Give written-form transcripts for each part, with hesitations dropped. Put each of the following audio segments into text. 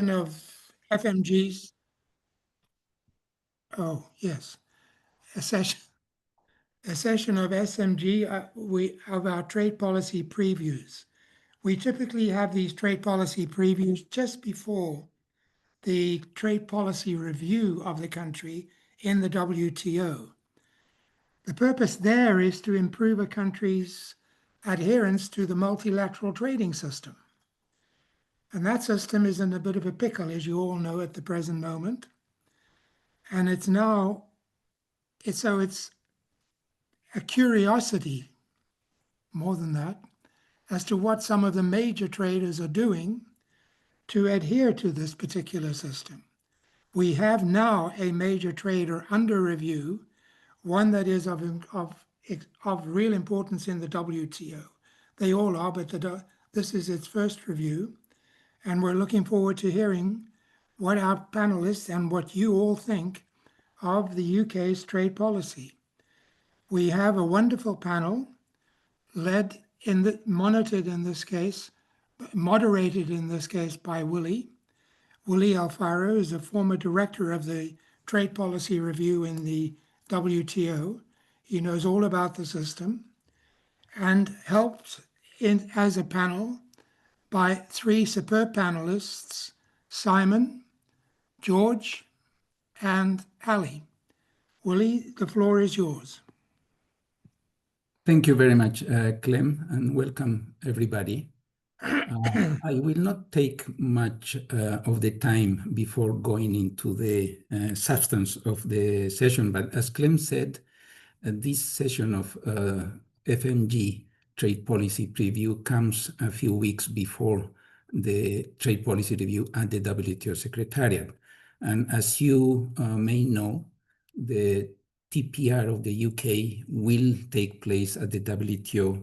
of FMGs. Oh, yes. A session of SMG of our trade policy previews. We typically have these trade policy previews just before the trade policy review of the country in the WTO. The purpose there is to improve a country's adherence to the multilateral trading system. And that system is in a bit of a pickle, as you all know, at the present moment. And it's a curiosity, more than that, as to what some of the major traders are doing to adhere to this particular system. We have now a major trader under review, one that is of real importance in the WTO. They all are, but this is its first review. And we're looking forward to hearing what our panelists and what you all think of the UK's trade policy. We have a wonderful panel moderated in this case by Willy. Willy Alfaro is a former director of the Trade Policy Review in the WTO. He knows all about the system and helped as a panel by three superb panelists, Simon, George, and Allie. Willy, the floor is yours. Thank you very much, Clem, and welcome everybody. I will not take much of the time before going into the substance of the session, but as Clem said, this session of FMG Trade Policy Preview comes a few weeks before the Trade Policy Review at the WTO Secretariat. And as you may know, the DPR of the UK will take place at the WTO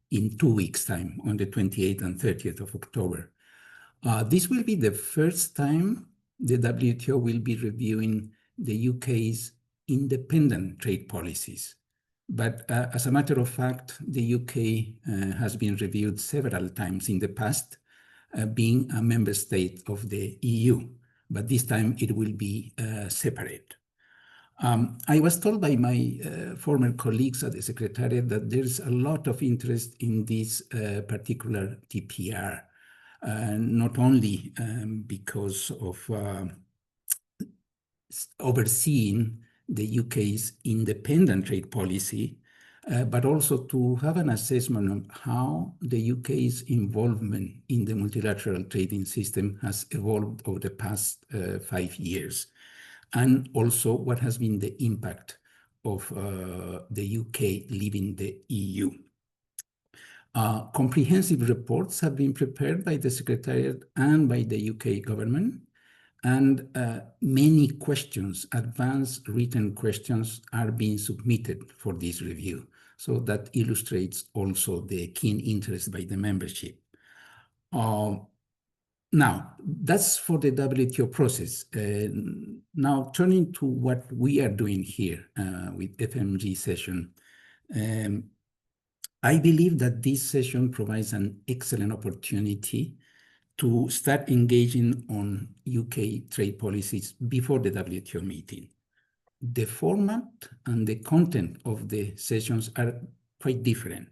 in 2 weeks' time, on the 28th and 30th of October. This will be the first time the WTO will be reviewing the UK's independent trade policies. But as a matter of fact, the UK has been reviewed several times in the past, being a member state of the EU, but this time it will be separate. I was told by my former colleagues at the Secretariat that there's a lot of interest in this particular TPR, not only because of overseeing the UK's independent trade policy, but also to have an assessment of how the UK's involvement in the multilateral trading system has evolved over the past 5 years. And also what has been the impact of the UK leaving the EU. Comprehensive reports have been prepared by the Secretariat and by the UK government, and many questions, advanced written questions, are being submitted for this review. So that illustrates also the keen interest by the membership. Now, that's for the WTO process. Now, turning to what we are doing here with FMG session, I believe that this session provides an excellent opportunity to start engaging on UK trade policies before the WTO meeting. The format and the content of the sessions are quite different.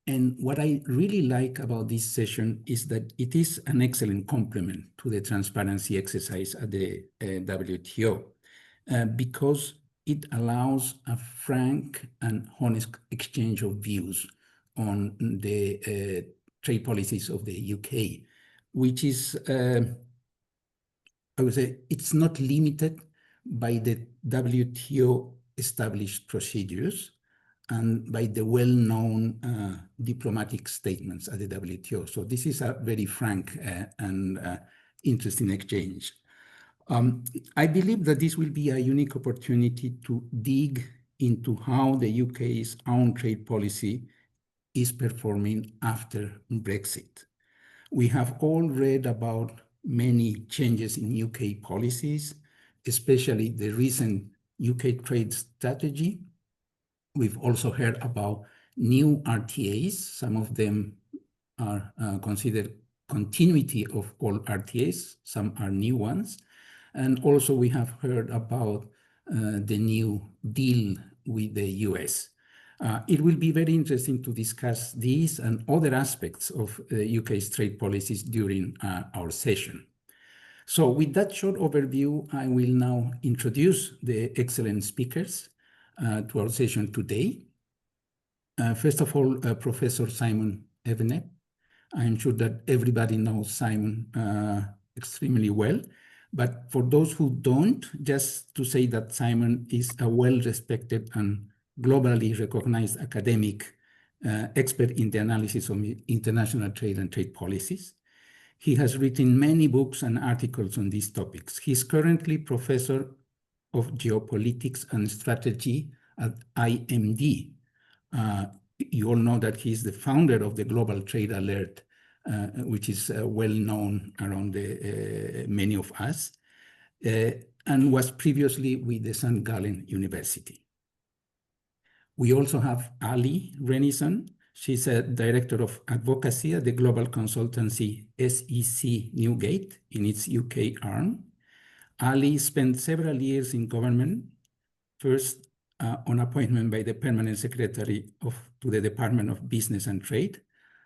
And what I really like about this session is that it is an excellent complement to the transparency exercise at the WTO because it allows a frank and honest exchange of views on the trade policies of the UK, which is, I would say, it's not limited by the WTO established procedures and by the well-known diplomatic statements at the WTO. So this is a very frank and interesting exchange. I believe that this will be a unique opportunity to dig into how the UK's own trade policy is performing after Brexit. We have all read about many changes in UK policies, especially the recent UK trade strategy. We've also heard about new RTAs. Some of them are considered continuity of all RTAs. Some are new ones. And also we have heard about the new deal with the US. It will be very interesting to discuss these and other aspects of UK's trade policies during our session. So with that short overview, I will now introduce the excellent speakers to our session today. First of all, Professor Simon Evenett. I'm sure that everybody knows Simon extremely well, but for those who don't, just to say that Simon is a well-respected and globally recognized academic expert in the analysis of international trade and trade policies. He has written many books and articles on these topics. He's currently Professor of Geopolitics and Strategy at IMD. You all know that he's the founder of the Global Trade Alert, which is well known around many of us, and was previously with the St. Gallen University. We also have Allie Renison. She's a director of advocacy at the global consultancy SEC Newgate in its UK arm. Allie spent several years in government, first on appointment by the permanent secretary to the Department of Business and Trade,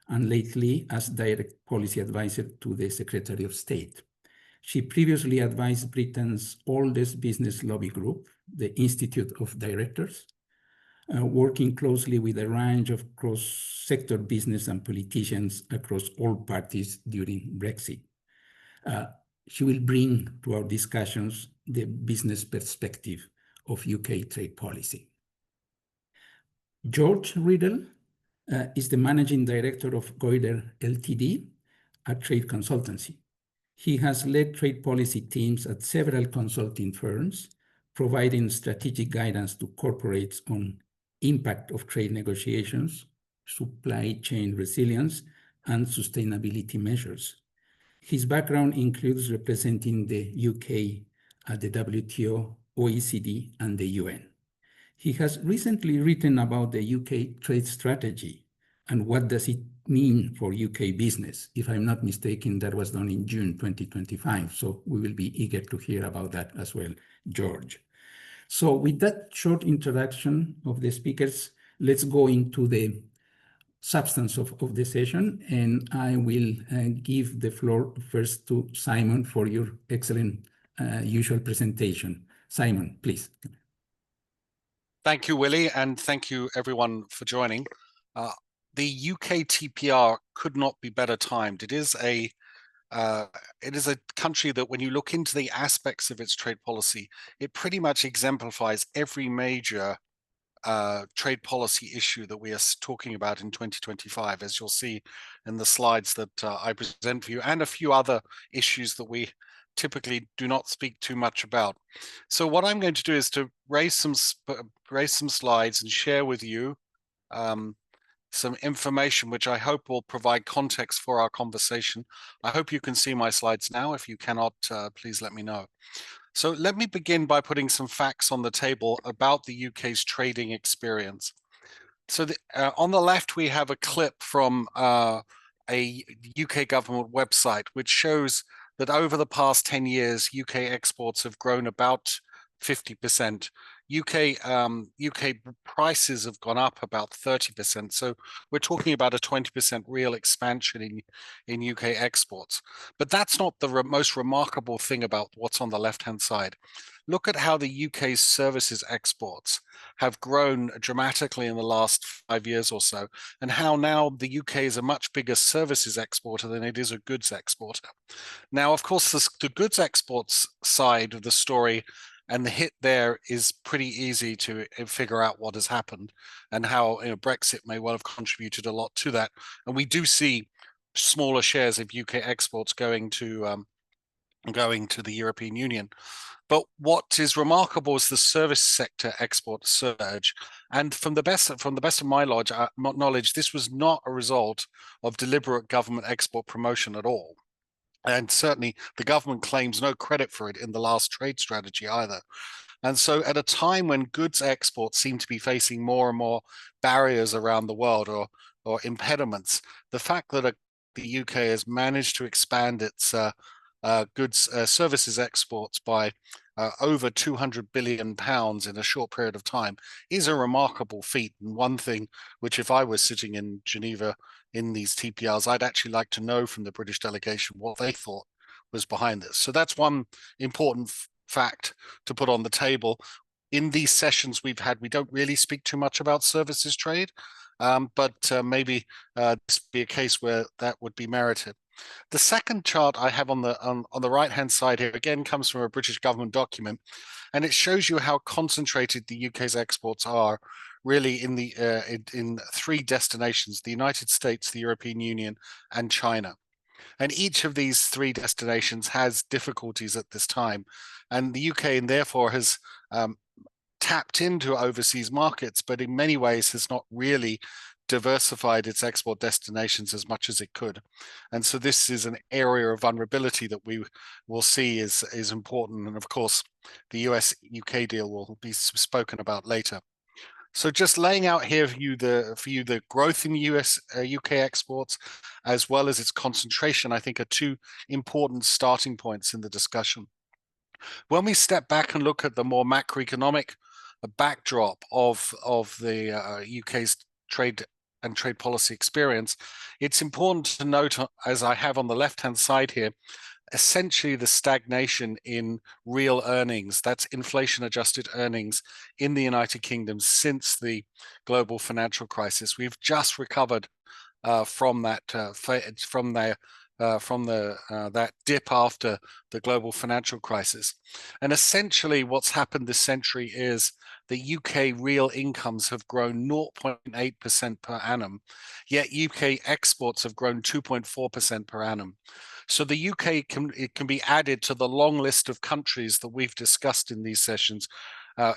and lately as direct policy advisor to the Secretary of State. She previously advised Britain's oldest business lobby group, the Institute of Directors, working closely with a range of cross-sector business and politicians across all parties during Brexit. She will bring to our discussions the business perspective of UK trade policy. George Riddell is the managing director of Goyder Ltd, a trade consultancy. He has led trade policy teams at several consulting firms, providing strategic guidance to corporates on impact of trade negotiations, supply chain resilience, and sustainability measures. His background includes representing the UK at the WTO, OECD, and the UN. He has recently written about the UK trade strategy and what does it mean for UK business. If I'm not mistaken, that was done in June 2025. So we will be eager to hear about that as well, George. So with that short introduction of the speakers, let's go into the substance of the session. And I will give the floor first to Simon for your excellent usual presentation. Simon, please. Thank you, Willy, and thank you everyone for joining. The UK TPR could not be better timed. It is a country that when you look into the aspects of its trade policy, it pretty much exemplifies every major trade policy issue that we are talking about in 2025, as you'll see in the slides that I present for you, and a few other issues that we typically do not speak too much about. So what I'm going to do is to raise some slides and share with you some information which I hope will provide context for our conversation. I hope you can see my slides now. If you cannot, please let me know. So let me begin by putting some facts on the table about the UK's trading experience. So on the left, we have a clip from a UK government website, which shows that over the past 10 years, UK exports have grown about 50%. UK prices have gone up about 30%. So we're talking about a 20% real expansion in UK exports. But that's not the most remarkable thing about what's on the left-hand side. Look at how the UK's services exports have grown dramatically in the last 5 years or so, and how now the UK is a much bigger services exporter than it is a goods exporter. Now, of course, the goods exports side of the story and the hit there is pretty easy to figure out what has happened and how Brexit may well have contributed a lot to that. And we do see smaller shares of UK exports going to the European Union. But what is remarkable is the service sector export surge. And from the best of my knowledge, this was not a result of deliberate government export promotion at all. And certainly the government claims no credit for it in the last trade strategy either. And so at a time when goods exports seem to be facing more and more barriers around the world or impediments, the fact that a the UK has managed to expand its goods services exports by over 200 billion pounds in a short period of time is a remarkable feat, and one thing which, if I was sitting in Geneva in these TPRs, I'd actually like to know from the British delegation what they thought was behind this. So that's one important fact to put on the table. In these sessions we've had, we don't really speak too much about services trade, but maybe this would be a case where that would be merited. The second chart I have on the right-hand side here, again, comes from a British government document, and it shows you how concentrated the UK's exports are really in the in three destinations: the United States, the European Union, and China. And each of these three destinations has difficulties at this time, and the UK, and therefore has tapped into overseas markets, but in many ways has not really diversified its export destinations as much as it could. And so this is an area of vulnerability that we will see is important. And of course, the US-UK deal will be spoken about later. So just laying out here for you the growth in UK exports, as well as its concentration, I think are two important starting points in the discussion. When we step back and look at the more macroeconomic backdrop of the UK's trade and trade policy experience, it's important to note, as I have on the left-hand side here, essentially the stagnation in real earnings, that's inflation-adjusted earnings in the United Kingdom since the global financial crisis. We've just recovered from that that dip after the global financial crisis. And essentially what's happened this century is the UK real incomes have grown 0.8% per annum, yet UK exports have grown 2.4% per annum. So the UK can be added to the long list of countries that we've discussed in these sessions,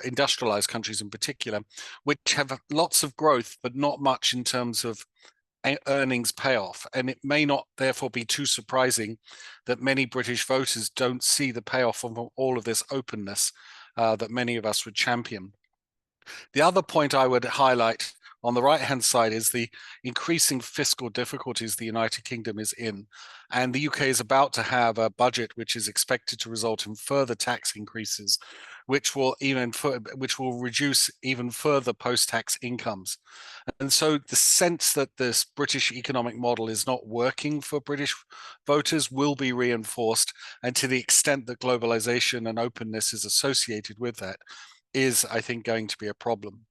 industrialized countries in particular, which have lots of growth, but not much in terms of earnings payoff. And it may not therefore be too surprising that many British voters don't see the payoff of all of this openness that many of us would champion. The other point I would highlight on the right-hand side is the increasing fiscal difficulties the United Kingdom is in. And the UK is about to have a budget which is expected to result in further tax increases, which will reduce even further post-tax incomes. And so the sense that this British economic model is not working for British voters will be reinforced. And to the extent that globalization and openness is associated with that, is, I think, going to be a problem.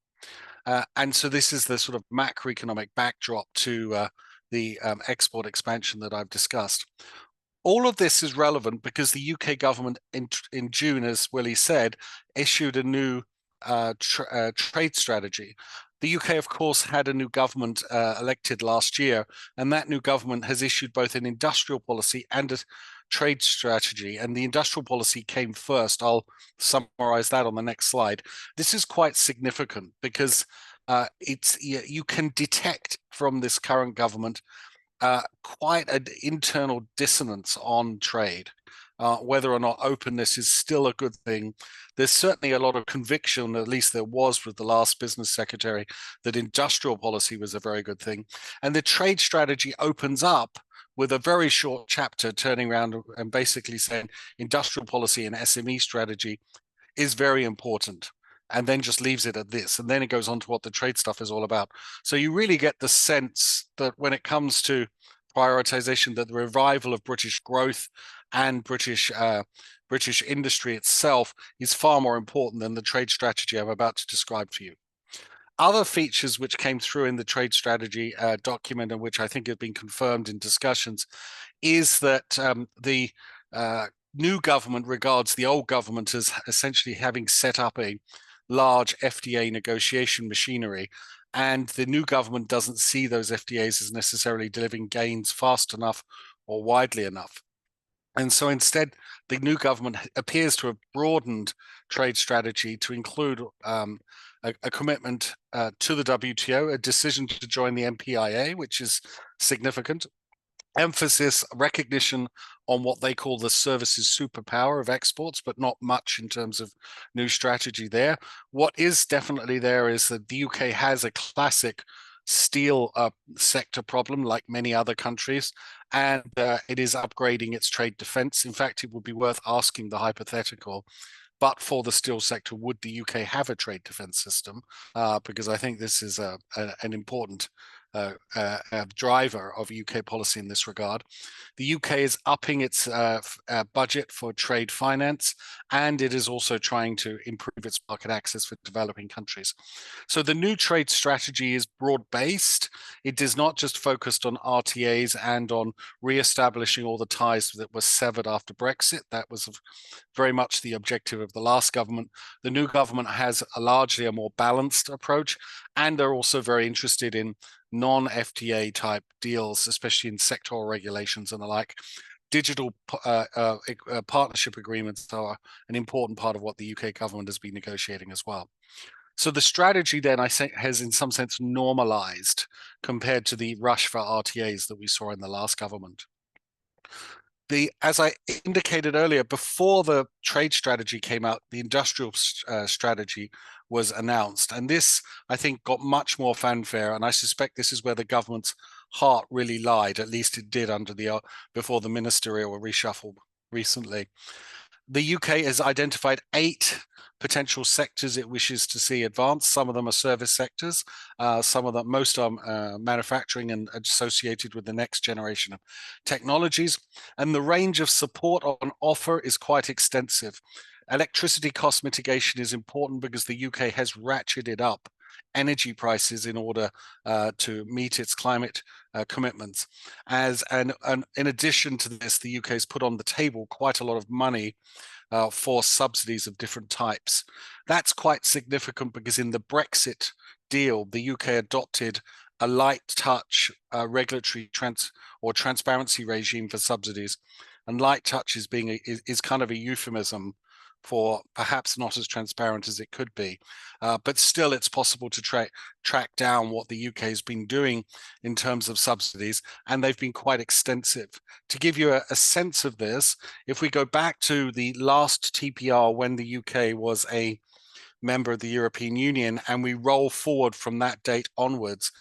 And so this is the sort of macroeconomic backdrop to the export expansion that I've discussed. All of this is relevant because the UK government in June, as Willy said, issued a new trade strategy. The UK, of course, had a new government elected last year, and that new government has issued both an industrial policy and a trade strategy, and the industrial policy came first. I'll summarize that on the next slide. This is quite significant because you can detect from this current government quite an internal dissonance on trade. Whether or not openness is still a good thing. There's certainly a lot of conviction, at least there was with the last business secretary, that industrial policy was a very good thing. And the trade strategy opens up with a very short chapter turning around and basically saying industrial policy and SME strategy is very important, and then just leaves it at this. And then it goes on to what the trade stuff is all about. So you really get the sense that when it comes to prioritization, that the revival of British growth and British industry itself is far more important than the trade strategy I'm about to describe for you. Other features which came through in the trade strategy document, and which I think have been confirmed in discussions, is that the new government regards the old government as essentially having set up a large FTA negotiation machinery, and the new government doesn't see those FTAs as necessarily delivering gains fast enough or widely enough. And so instead, the new government appears to have broadened trade strategy to include a commitment to the WTO, a decision to join the MPIA, which is significant, emphasis, recognition on what they call the services superpower of exports, but not much in terms of new strategy there. What is definitely there is that the UK has a classic steel sector problem like many other countries, and it is upgrading its trade defense. In fact, it would be worth asking the hypothetical, but for the steel sector, would the UK have a trade defense system? Because I think this is an important driver of UK policy in this regard. The UK is upping its budget for trade finance, and it is also trying to improve its market access for developing countries. So the new trade strategy is broad-based. It is not just focused on RTAs and on re-establishing all the ties that were severed after Brexit. That was very much the objective of the last government. The new government has largely a more balanced approach, and they're also very interested in non-FTA type deals, especially in sectoral regulations and the like. Digital partnership agreements are an important part of what the UK government has been negotiating as well. So the strategy then, I think, has in some sense normalized compared to the rush for RTAs that we saw in the last government. As I indicated earlier, before the trade strategy came out, the industrial strategy was announced. And this, I think, got much more fanfare. And I suspect this is where the government's heart really lied. At least it did under before the ministerial reshuffle recently. The UK has identified 8 potential sectors it wishes to see advance. Some of them are service sectors. Some of them, most are manufacturing and associated with the next generation of technologies. And the range of support on offer is quite extensive. Electricity cost mitigation is important because the UK has ratcheted up energy prices in order to meet its climate commitments. And in addition to this, the UK has put on the table quite a lot of money for subsidies of different types. That's quite significant because in the Brexit deal, the UK adopted a light touch regulatory transparency regime for subsidies. And light touch is kind of a euphemism for perhaps not as transparent as it could be. But still, it's possible to track down what the UK has been doing in terms of subsidies, and they've been quite extensive. To give you a sense of this, if we go back to the last TPR when the UK was a member of the European Union, and we roll forward from that date onwards,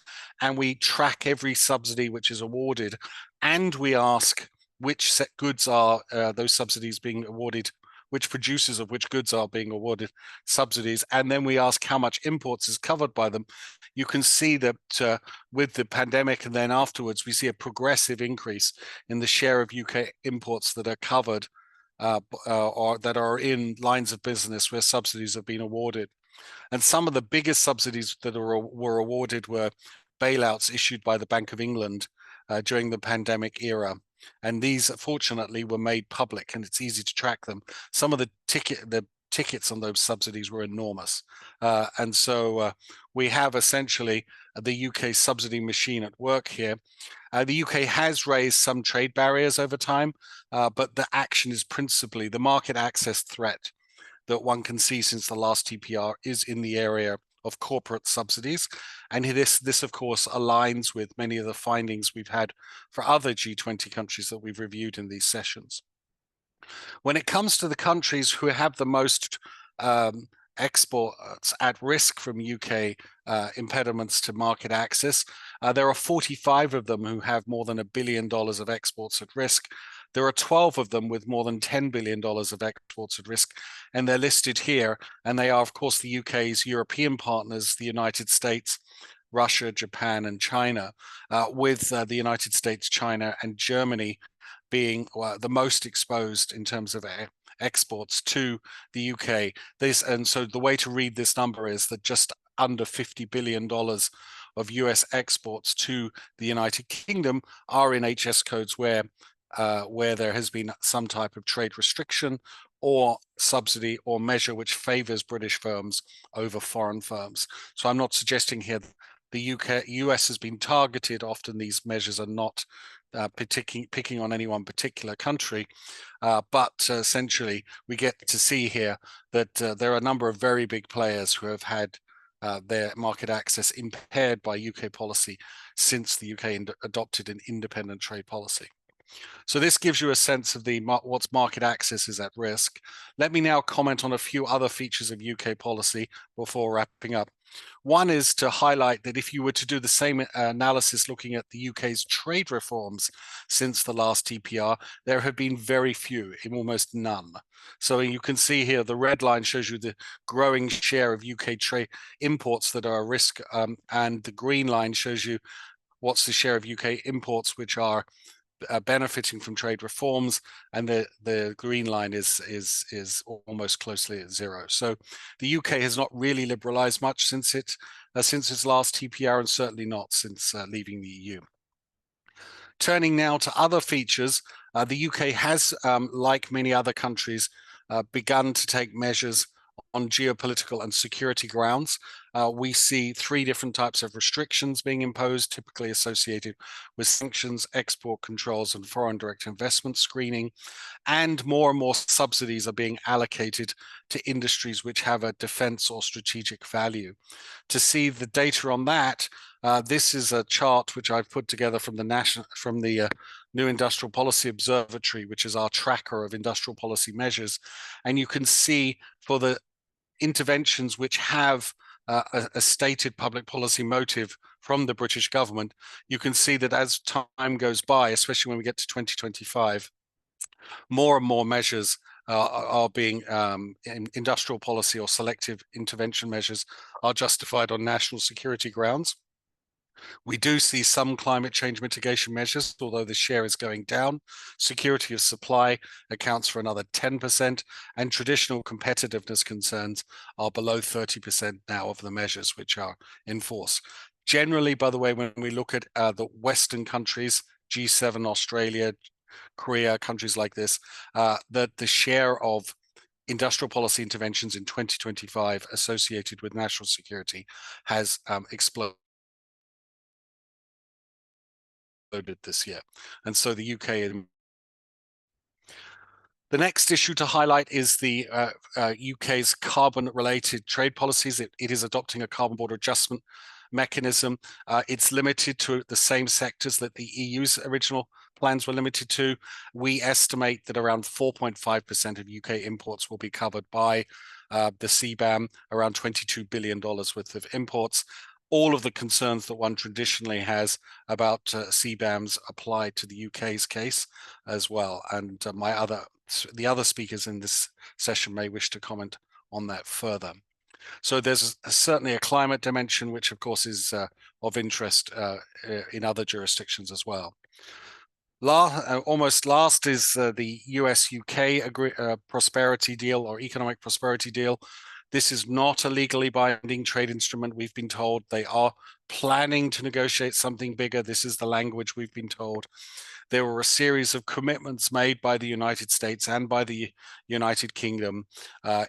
and we track every subsidy which is awarded, and we ask which goods are those subsidies being awarded, which producers of which goods are being awarded subsidies, and then we ask how much imports is covered by them, you can see that with the pandemic and then afterwards, we see a progressive increase in the share of UK imports that are covered or that are in lines of business where subsidies have been awarded. And some of the biggest subsidies that were awarded were bailouts issued by the Bank of England during the pandemic era. And these, fortunately, were made public, and it's easy to track them. Some of the tickets on those subsidies were enormous. And so we have essentially the UK subsidy machine at work here. The UK has raised some trade barriers over time, but the action is principally the market access threat that one can see since the last TPR is in the area of corporate subsidies. And this, of course, aligns with many of the findings we've had for other G20 countries that we've reviewed in these sessions. When it comes to the countries who have the most exports at risk from UK impediments to market access, there are 45 of them who have more than $1 billion of exports at risk. There are 12 of them with more than $10 billion of exports at risk, and they're listed here. And they are, of course, the UK's European partners, the United States, Russia, Japan, and China, with the United States, China, and Germany being the most exposed in terms of exports to the UK. And so the way to read this number is that just under $50 billion of US exports to the United Kingdom are in HS codes where there has been some type of trade restriction or subsidy or measure which favors British firms over foreign firms. So I'm not suggesting here that the US has been targeted. Often these measures are not picking on any one particular country, but essentially we get to see here that there are a number of very big players who have had their market access impaired by UK policy since the UK adopted an independent trade policy. So this gives you a sense of what's market access is at risk. Let me now comment on a few other features of UK policy before wrapping up. One is to highlight that if you were to do the same analysis looking at the UK's trade reforms since the last TPR, there have been very few, almost none. So you can see here, the red line shows you the growing share of UK trade imports that are a risk, and the green line shows you what's the share of UK imports which are benefiting from trade reforms, and the green line is almost closely at zero. So the UK has not really liberalized much since its last TPR, and certainly not since leaving the EU. Turning now to other features, the UK has, like many other countries, begun to take measures on geopolitical and security grounds. We see three different types of restrictions being imposed, typically associated with sanctions, export controls, and foreign direct investment screening. And more subsidies are being allocated to industries which have a defense or strategic value. To see the data on that, this is a chart which I've put together from the New Industrial Policy Observatory, which is our tracker of industrial policy measures. And you can see for the interventions which have a stated public policy motive from the British government, you can see that as time goes by, especially when we get to 2025, more and more measures are being industrial policy or selective intervention measures are justified on national security grounds. We do see some climate change mitigation measures, although the share is going down. Security of supply accounts for another 10%, and traditional competitiveness concerns are below 30% now of the measures which are in force. Generally, by the way, when we look at the Western countries, G7, Australia, Korea, countries like this, that the share of industrial policy interventions in 2025 associated with national security has exploded this year. And so the UK, the next issue to highlight is the UK's carbon-related trade policies. It is adopting a carbon border adjustment mechanism. It's limited to the same sectors that the EU's original plans were limited to. We estimate that around 4.5% of UK imports will be covered by the CBAM, around $22 billion worth of imports. All of the concerns that one traditionally has about CBAMs apply to the UK's case as well. And the other speakers in this session may wish to comment on that further. So there's certainly a climate dimension, which of course is of interest in other jurisdictions as well. Almost last is the US-UK prosperity deal or economic prosperity deal. This is not a legally binding trade instrument. We've been told they are planning to negotiate something bigger. This is the language we've been told. There were a series of commitments made by the United States and by the United Kingdom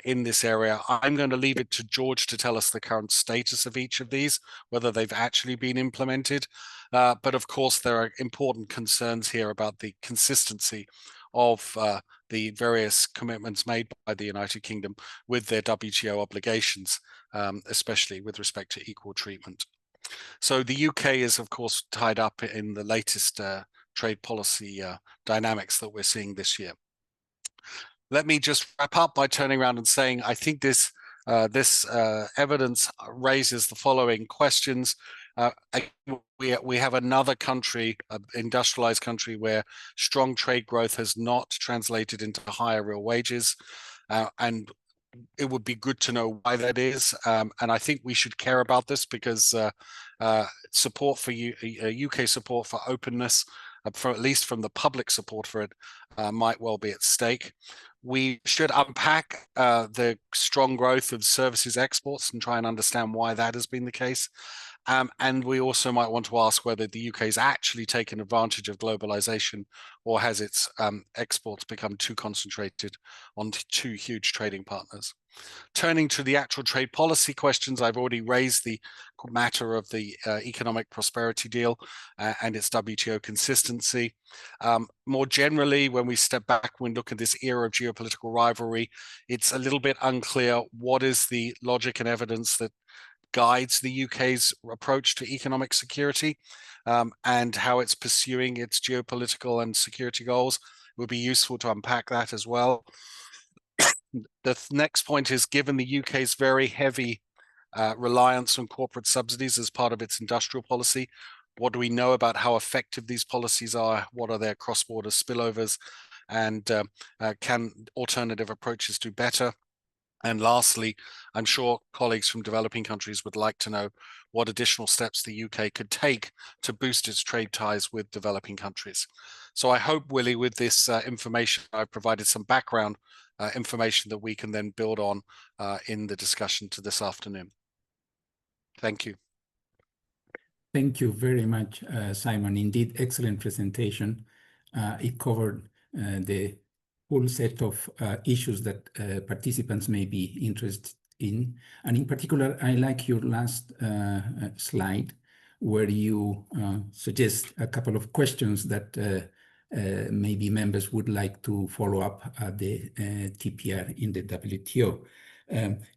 in this area. I'm going to leave it to George to tell us the current status of each of these, whether they've actually been implemented. But of course, there are important concerns here about the consistency of the various commitments made by the United Kingdom with their WTO obligations, especially with respect to equal treatment. So the UK is, of course, tied up in the latest trade policy dynamics that we're seeing this year. Let me just wrap up by turning around and saying, I think this evidence raises the following questions. We have another country, an industrialized country, where strong trade growth has not translated into higher real wages, and it would be good to know why that is. And I think we should care about this because support for UK support for openness, at least from the public support for it, might well be at stake. We should unpack the strong growth of services exports and try and understand why that has been the case. And we also might want to ask whether the UK has actually taken advantage of globalization, or has its exports become too concentrated on two huge trading partners. Turning to the actual trade policy questions, I've already raised the matter of the economic prosperity deal and its WTO consistency. More generally, when we step back, when we look at this era of geopolitical rivalry, it's a little bit unclear what is the logic and evidence that guides the UK's approach to economic security and how it's pursuing its geopolitical and security goals. It would be useful to unpack that as well. The next point is, given the UK's very heavy reliance on corporate subsidies as part of its industrial policy? What do we know about how effective these policies are? What are their cross-border spillovers? And can alternative approaches do better? And lastly, I'm sure colleagues from developing countries would like to know what additional steps the UK could take to boost its trade ties with developing countries. So I hope, Willy, with this information, I've provided some background information that we can then build on in the discussion to this afternoon. Thank you. Thank you very much, Simon. Indeed, excellent presentation. It covered the full set of issues that participants may be interested in. And in particular, I like your last slide, where you suggest a couple of questions that maybe members would like to follow up at the TPR in the WTO.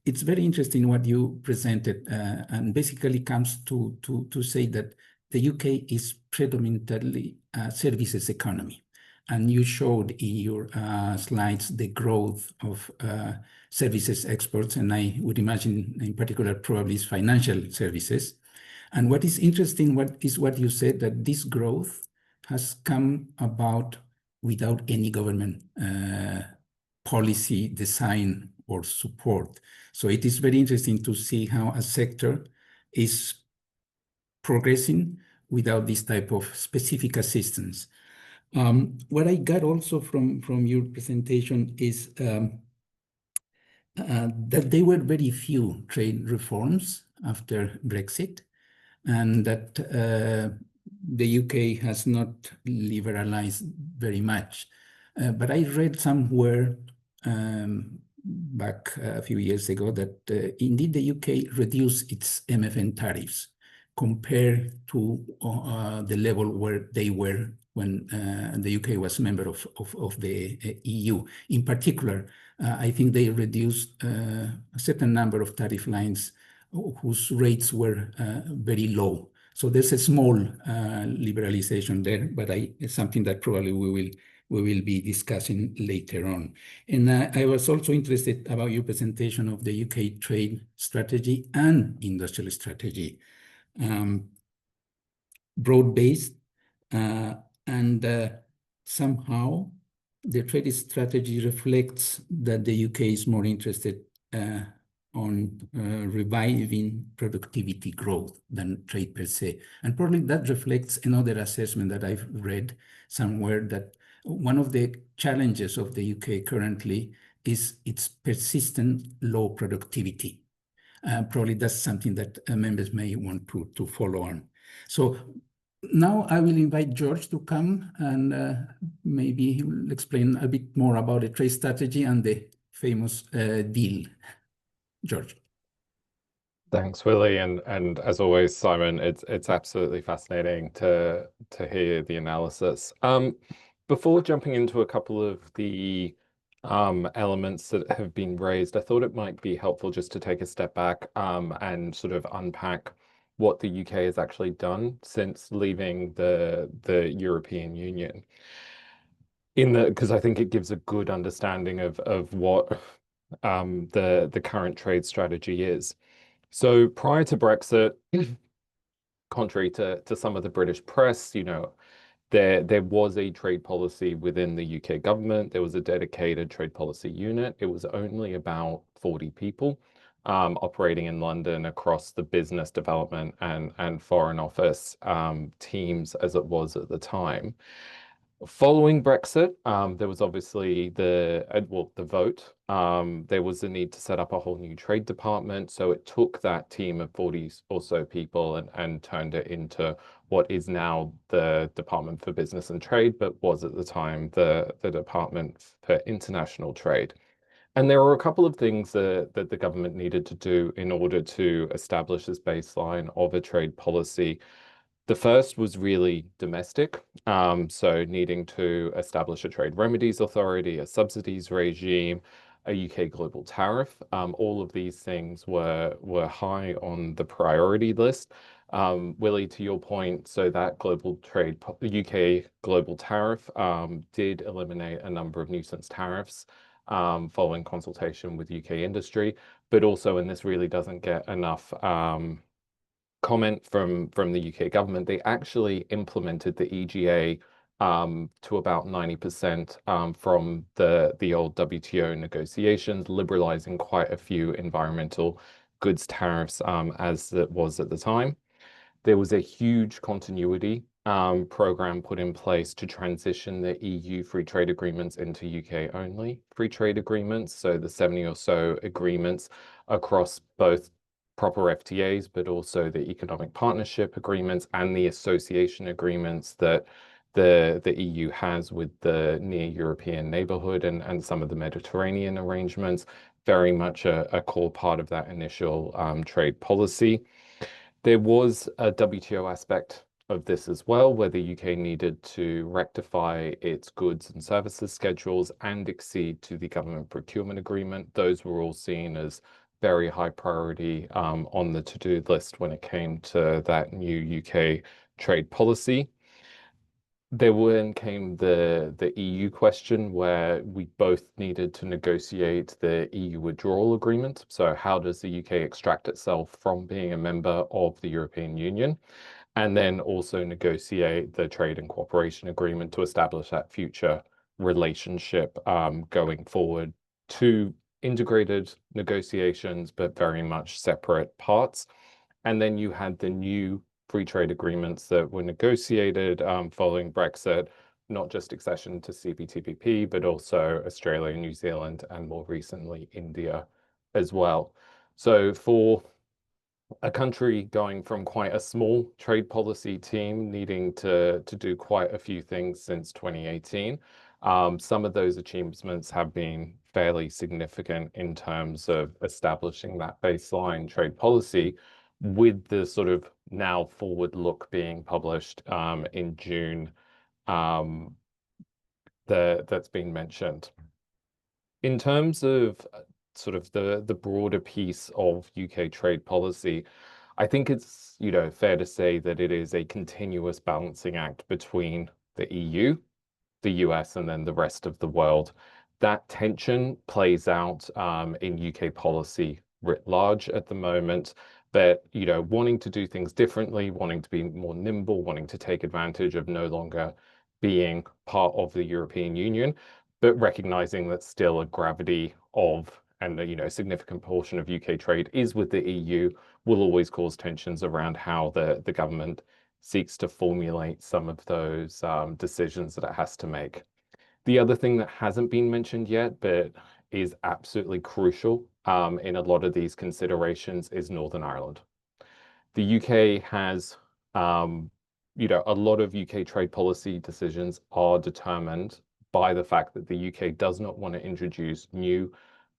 It's very interesting what you presented, and basically comes to say that the UK is predominantly a services economy. And you showed in your slides the growth of services exports, and I would imagine in particular probably is financial services. And what is interesting what you said, that this growth has come about without any government policy design or support. So it is very interesting to see how a sector is progressing without this type of specific assistance. What I got also from your presentation is that there were very few trade reforms after Brexit, and that the UK has not liberalized very much. But I read somewhere back a few years ago that indeed the UK reduced its MFN tariffs compared to the level where they were when the UK was a member of the EU. In particular, I think they reduced a certain number of tariff lines whose rates were very low. So there's a small liberalization there, but it's something that probably we will be discussing later on. And I was also interested about your presentation of the UK trade strategy and industrial strategy. Broad-based, and somehow the trade strategy reflects that the UK is more interested on reviving productivity growth than trade per se. And probably that reflects another assessment that I've read somewhere, that one of the challenges of the UK currently is its persistent low productivity. Probably that's something that members may want to follow on. So now I will invite George to come and maybe he will explain a bit more about the trade strategy and the famous deal. George. Thanks, Willy, and as always, Simon, it's absolutely fascinating to hear the analysis. Before jumping into a couple of the elements that have been raised, I thought it might be helpful just to take a step back and sort of unpack what the UK has actually done since leaving the European Union. Because I think it gives a good understanding of what the current trade strategy is. So prior to Brexit, contrary to some of the British press, you know, there was a trade policy within the UK government. There was a dedicated trade policy unit. It was only about 40 people operating in London across the business development and foreign office teams as it was at the time. Following Brexit, there was obviously the vote. There was a need to set up a whole new trade department. So it took that team of 40 or so people and turned it into what is now the Department for Business and Trade, but was at the time the Department for International Trade. And there were a couple of things that the government needed to do in order to establish this baseline of a trade policy. The first was really domestic, so needing to establish a trade remedies authority, a subsidies regime, a UK global tariff. All of these things were high on the priority list. Willy, to your point, so that UK global tariff did eliminate a number of nuisance tariffs following consultation with UK industry, but also, and this really doesn't get enough comment from the UK government, they actually implemented the EGA to about 90% from the old WTO negotiations, liberalizing quite a few environmental goods tariffs as it was at the time. There was a huge continuity program put in place to transition the EU free trade agreements into UK only free trade agreements. So the 70 or so agreements across both proper FTAs, but also the economic partnership agreements and the association agreements that the EU has with the near European neighborhood and some of the Mediterranean arrangements, very much a core part of that initial trade policy. There was a WTO aspect of this as well, where the UK needed to rectify its goods and services schedules and accede to the government procurement agreement. Those were all seen as very high priority on the to-do list when it came to that new UK trade policy. There then came the EU question, where we both needed to negotiate the EU withdrawal agreement. So how does the UK extract itself from being a member of the European Union? And then also negotiate the trade and cooperation agreement to establish that future relationship going forward. Two integrated negotiations, but very much separate parts. And then you had the new free trade agreements that were negotiated following Brexit, not just accession to CPTPP, but also Australia, New Zealand, and more recently India as well. So for a country going from quite a small trade policy team needing to do quite a few things since 2018, some of those achievements have been fairly significant in terms of establishing that baseline trade policy, with the sort of now forward look being published in June that's been mentioned. In terms of sort of the broader piece of UK trade policy, I think it's, you know, fair to say that it is a continuous balancing act between the EU, the US, and then the rest of the world. That tension plays out in UK policy writ large at the moment, that, you know, wanting to do things differently, wanting to be more nimble, wanting to take advantage of no longer being part of the European Union, but recognizing that still a gravity of, and a, you know, significant portion of UK trade is with the EU, will always cause tensions around how the government seeks to formulate some of those decisions that it has to make. The other thing that hasn't been mentioned yet, but is absolutely crucial in a lot of these considerations, is Northern Ireland. The UK has, you know, a lot of UK trade policy decisions are determined by the fact that the UK does not want to introduce new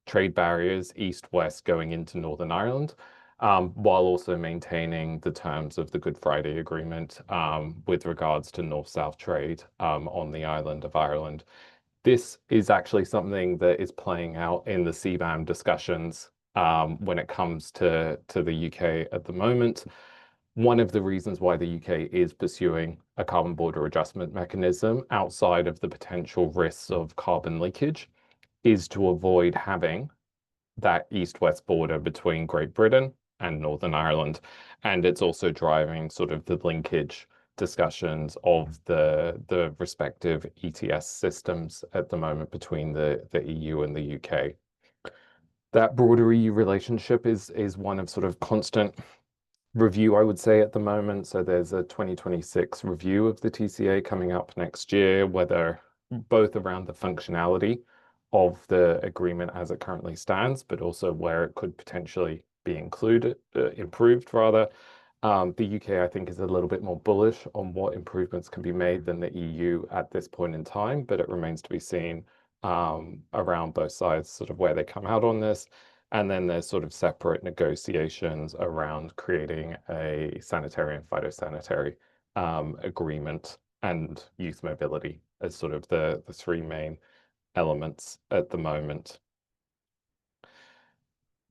trade barriers east-west going into Northern Ireland, while also maintaining the terms of the Good Friday Agreement with regards to north-south trade on the island of Ireland. This is actually something that is playing out in the CBAM discussions when it comes to the UK at the moment. One of the reasons why the UK is pursuing a carbon border adjustment mechanism outside of the potential risks of carbon leakage is to avoid having that east-west border between Great Britain and Northern Ireland. And it's also driving sort of the linkage discussions of the respective ETS systems at the moment between the EU and the UK. That broader EU relationship is one of sort of constant review, I would say, at the moment. So there's a 2026 review of the TCA coming up next year, whether both around the functionality of the agreement as it currently stands, but also where it could potentially be improved rather. The UK, I think, is a little bit more bullish on what improvements can be made than the EU at this point in time, but it remains to be seen around both sides, sort of where they come out on this. And then there's sort of separate negotiations around creating a sanitary and phytosanitary agreement and youth mobility as sort of the three main elements at the moment.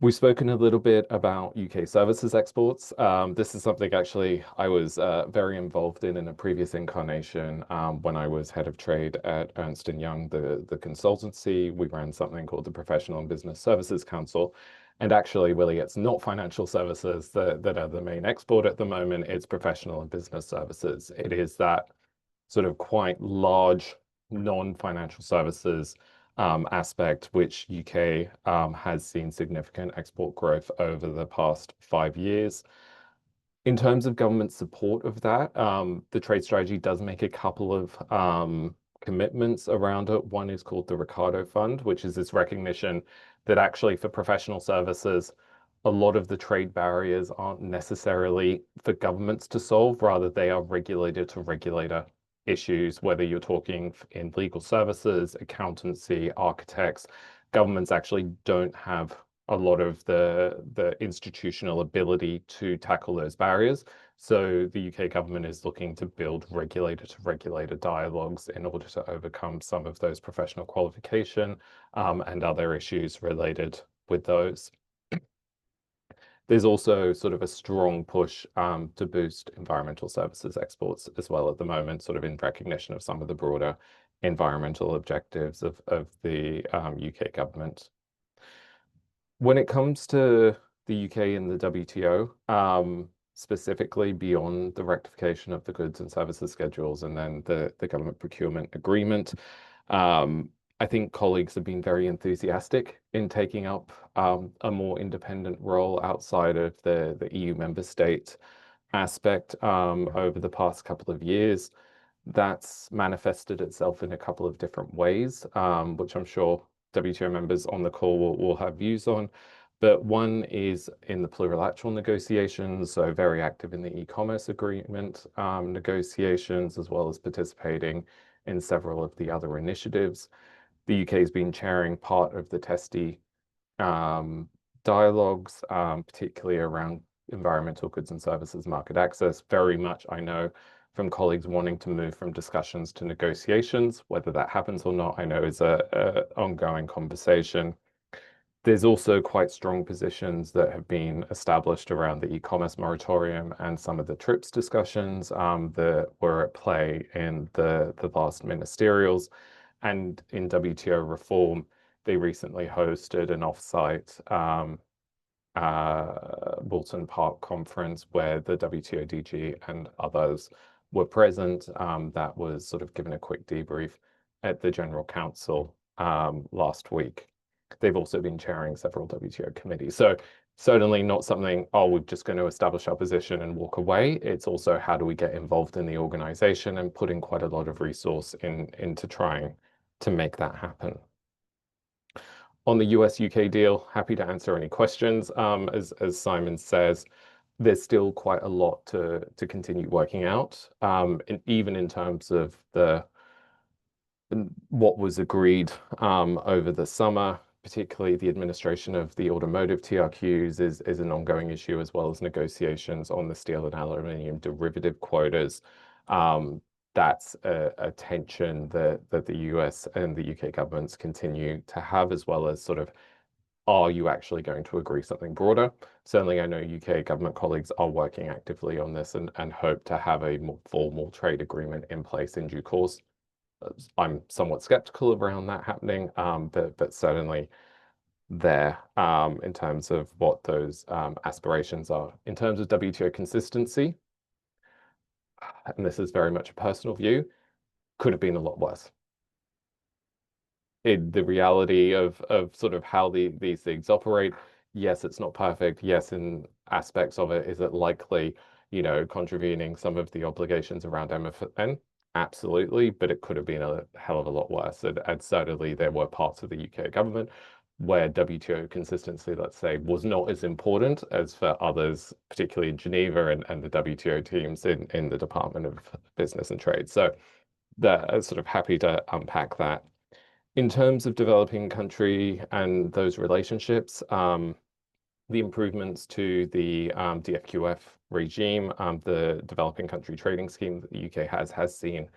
We've spoken a little bit about UK services exports. This is something actually I was very involved in a previous incarnation when I was head of trade at Ernst & Young, the consultancy. We ran something called the Professional and Business Services Council. And actually, Willy, it's not financial services that are the main export at the moment. It's professional and business services. It is that sort of quite large non-financial services aspect, which UK has seen significant export growth over the past 5 years. In terms of government support of that, the trade strategy does make a couple of commitments around it. One is called the Ricardo Fund, which is this recognition that actually for professional services, a lot of the trade barriers aren't necessarily for governments to solve, rather they are regulator to regulator issues, whether you're talking in legal services, accountancy, architects. Governments actually don't have a lot of the institutional ability to tackle those barriers. So the UK government is looking to build regulator to regulator dialogues in order to overcome some of those professional qualification and other issues related with those. There's also sort of a strong push to boost environmental services exports as well at the moment, sort of in recognition of some of the broader environmental objectives of the UK government. When it comes to the UK and the WTO, specifically beyond the rectification of the goods and services schedules and then the government procurement agreement, I think colleagues have been very enthusiastic in taking up a more independent role outside of the EU member state aspect over the past couple of years. That's manifested itself in a couple of different ways, which I'm sure WTO members on the call will have views on. But one is in the plurilateral negotiations, so very active in the e-commerce agreement negotiations, as well as participating in several of the other initiatives. The UK has been chairing part of the TESTI dialogues, particularly around environmental goods and services market access. Very much, I know, from colleagues wanting to move from discussions to negotiations. Whether that happens or not, I know is an ongoing conversation. There's also quite strong positions that have been established around the e-commerce moratorium and some of the TRIPS discussions that were at play in the last ministerials. And in WTO reform, they recently hosted an off-site Walton Park conference where the WTO DG and others were present. That was sort of given a quick debrief at the General Council last week. They've also been chairing several WTO committees. So certainly not something, oh, we're just going to establish our position and walk away. It's also how do we get involved in the organization and putting quite a lot of resource into trying to make that happen. On the US-UK deal, happy to answer any questions. As Simon says, there's still quite a lot to continue working out, even in terms of what was agreed over the summer. Particularly the administration of the automotive TRQs is an ongoing issue, as well as negotiations on the steel and aluminium derivative quotas. That's a tension that the US and the UK governments continue to have, as well as sort of, are you actually going to agree something broader? Certainly, I know UK government colleagues are working actively on this and hope to have a more formal trade agreement in place in due course. I'm somewhat skeptical around that happening, but certainly there in terms of what those aspirations are. In terms of WTO consistency, and this is very much a personal view, could have been a lot worse. The reality of sort of how these things operate, yes, it's not perfect. Yes, in aspects of it, is it likely, contravening some of the obligations around MFN? Absolutely, but it could have been a hell of a lot worse. And certainly there were parts of the UK government where WTO consistency, let's say, was not as important as for others, particularly in Geneva and the WTO teams in the Department of Business and Trade. So I'm sort of happy to unpack that. In terms of developing country and those relationships, the improvements to the DFQF regime, the developing country trading scheme that the UK has seen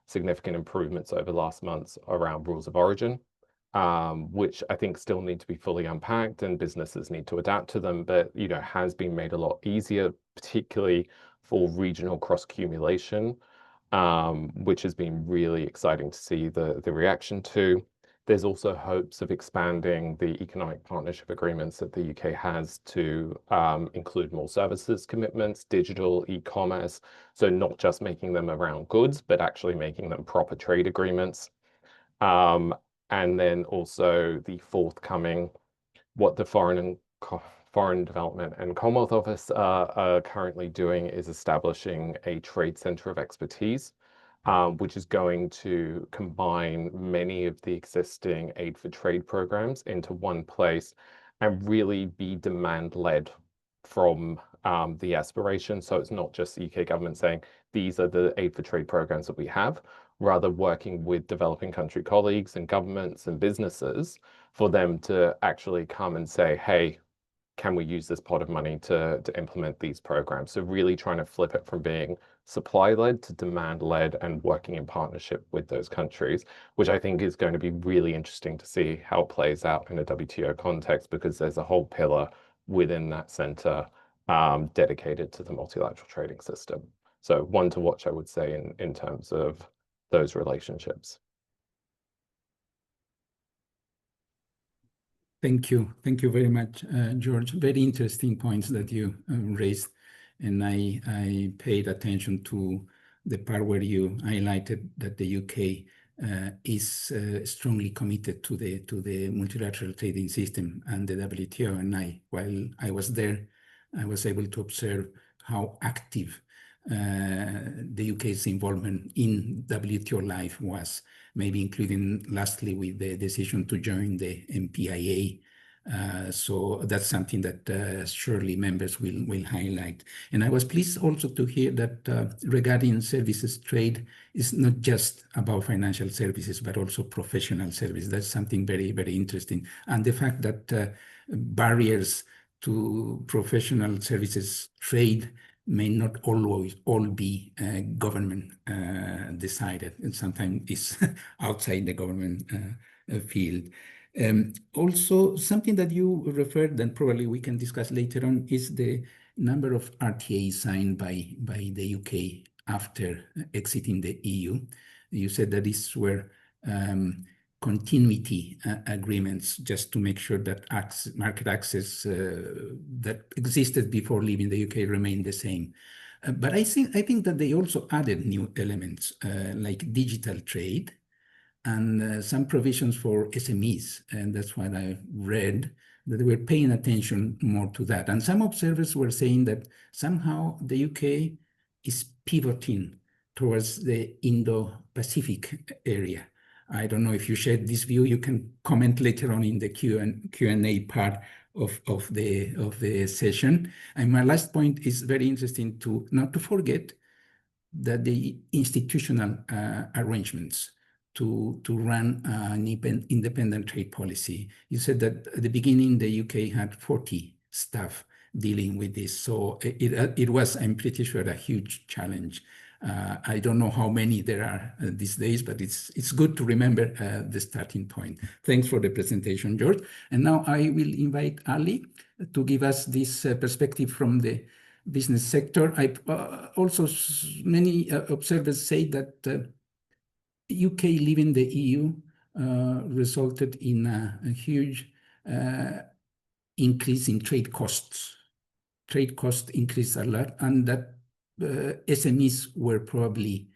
significant improvements over the last months around rules of origin. which I think still need to be fully unpacked and businesses need to adapt to them, but has been made a lot easier, particularly for regional cross-accumulation, which has been really exciting to see the reaction to. There's also hopes of expanding the economic partnership agreements that the UK has to include more services commitments, digital, e-commerce, so not just making them around goods, but actually making them proper trade agreements. And then also the forthcoming, what the Foreign Development and Commonwealth Office are currently doing is establishing a trade center of expertise, which is going to combine many of the existing aid for trade programs into one place and really be demand-led from the aspiration. So it's not just the UK government saying, these are the aid for trade programs that we have, rather working with developing country colleagues and governments and businesses for them to actually come and say, hey, can we use this pot of money to implement these programs? So really trying to flip it from being supply-led to demand-led and working in partnership with those countries, which I think is going to be really interesting to see how it plays out in a WTO context, because there's a whole pillar within that center dedicated to the multilateral trading system. So one to watch, I would say, in terms of those relationships. Thank you. Thank you very much, George. Very interesting points that you raised. And I paid attention to the part where you highlighted that the UK is strongly committed to the multilateral trading system and the WTO. And while I was there, I was able to observe how active the UK's involvement in WTO life was, maybe including lastly with the decision to join the MPIA. So that's something that surely members will highlight. And I was pleased also to hear that regarding services trade, it's not just about financial services, but also professional services. That's something very, very interesting. And the fact that barriers to professional services trade may not always all be government decided, and sometimes it's outside the government field. Also, something that you referred, and probably we can discuss later on, is the number of RTAs signed by the UK after exiting the EU. You said that these were continuity agreements, just to make sure that market access that existed before leaving the UK remained the same. But I think that they also added new elements like digital trade and some provisions for SMEs. And that's what I read, that they were paying attention more to that. And some observers were saying that somehow the UK is pivoting towards the Indo-Pacific area. I don't know if you share this view. You can comment later on in the Q&A part of the session. And my last point is very interesting to not to forget that the institutional arrangements to run an independent trade policy. You said that at the beginning the UK had 40 staff dealing with this, so it was, I'm pretty sure, a huge challenge. I don't know how many there are these days, but it's good to remember the starting point. Thanks for the presentation, George. And now I will invite Allie to give us this perspective from the business sector. Also, many observers say that UK leaving the EU resulted in a huge increase in trade costs. Trade costs increased a lot, and that SMEs were probably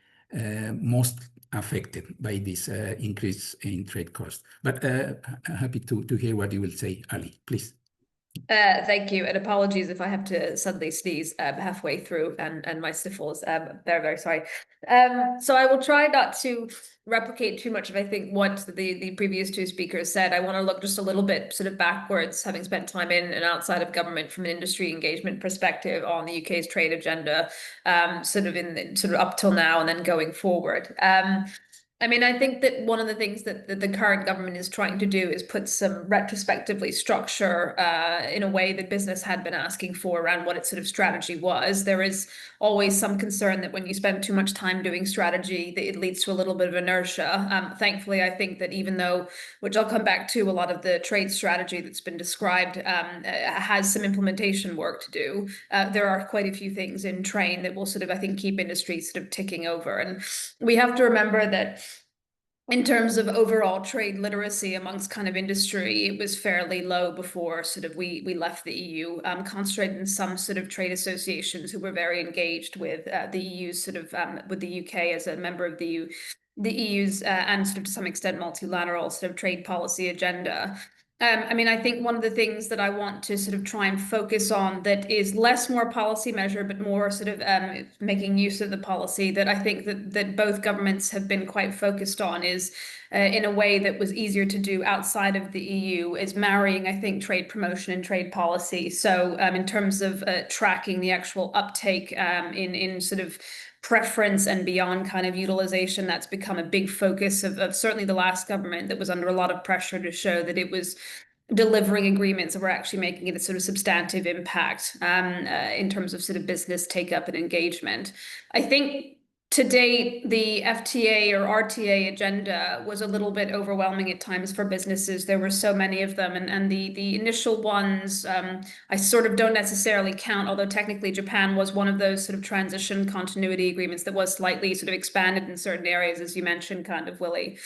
most affected by this increase in trade costs. But happy to hear what you will say, Ali, please. Thank you, and apologies if I have to suddenly sneeze halfway through and my sniffles. Very, very sorry. So I will try not to replicate too much of, I think, what the previous two speakers said. I want to look just a little bit sort of backwards, having spent time in and outside of government from an industry engagement perspective on the UK's trade agenda, sort of up till now and then going forward. I mean, I think that one of the things that the current government is trying to do is put some retrospectively structure in a way that business had been asking for around what its sort of strategy was. There is always some concern that when you spend too much time doing strategy, that it leads to a little bit of inertia. Thankfully, I think that even though, which I'll come back to, a lot of the trade strategy that's been described has some implementation work to do, there are quite a few things in train that will sort of, I think, keep industry sort of ticking over. And we have to remember that in terms of overall trade literacy amongst kind of industry, it was fairly low before sort of we left the EU, concentrated in some sort of trade associations who were very engaged with the EU's sort of with the UK as a member of the EU, the EU's and sort of to some extent multilateral sort of trade policy agenda. I mean, I think one of the things that I want to sort of try and focus on that is less more policy measure, but more sort of making use of the policy that I think that both governments have been quite focused on is in a way that was easier to do outside of the EU is marrying, I think, trade promotion and trade policy. So in terms of tracking the actual uptake in sort of preference and beyond kind of utilization, that's become a big focus of certainly the last government that was under a lot of pressure to show that it was delivering agreements that were actually making it a sort of substantive impact in terms of sort of business take up and engagement. I think to date, the FTA or RTA agenda was a little bit overwhelming at times for businesses. There were so many of them, and the initial ones I sort of don't necessarily count, although technically Japan was one of those sort of transition continuity agreements that was slightly sort of expanded in certain areas, as you mentioned, kind of, Willy.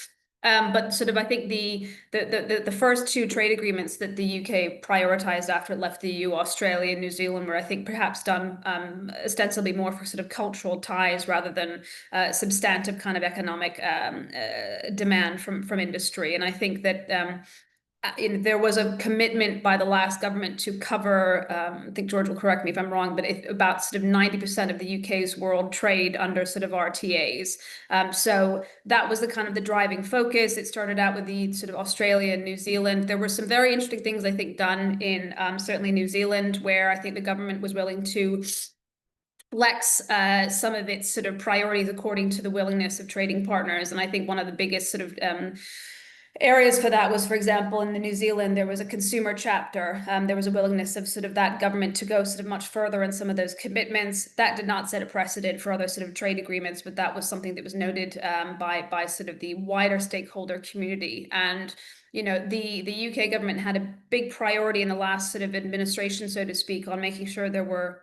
But sort of, I think the first two trade agreements that the UK prioritized after it left the EU, Australia and New Zealand, were I think perhaps done ostensibly more for sort of cultural ties rather than substantive kind of economic demand from industry. And I think that there was a commitment by the last government to cover, I think George will correct me if I'm wrong, but about sort of 90% of the UK's world trade under sort of RTAs. So that was the kind of the driving focus. It started out with the sort of Australia and New Zealand. There were some very interesting things, I think, done in certainly New Zealand, where I think the government was willing to flex some of its sort of priorities according to the willingness of trading partners. And I think one of the biggest sort of areas for that was, for example, in the New Zealand, there was a consumer chapter. There was a willingness of sort of that government to go sort of much further in some of those commitments. That did not set a precedent for other sort of trade agreements, but that was something that was noted by sort of the wider stakeholder community. And you know, the UK government had a big priority in the last sort of administration, so to speak, on making sure there were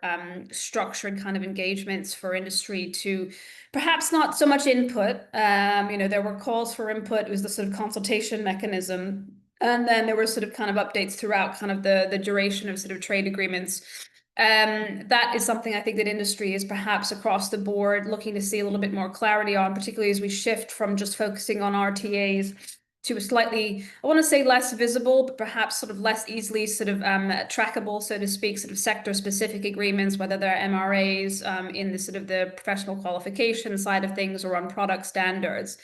structured kind of engagements for industry to perhaps not so much input. You know, there were calls for input. It was the sort of consultation mechanism. And then there were sort of kind of updates throughout kind of the duration of sort of trade agreements. That is something I think that industry is perhaps across the board looking to see a little bit more clarity on, particularly as we shift from just focusing on RTAs to a slightly, I want to say less visible, but perhaps sort of less easily sort of trackable, so to speak, sort of sector-specific agreements, whether they're MRAs in the sort of the professional qualification side of things or on product standards.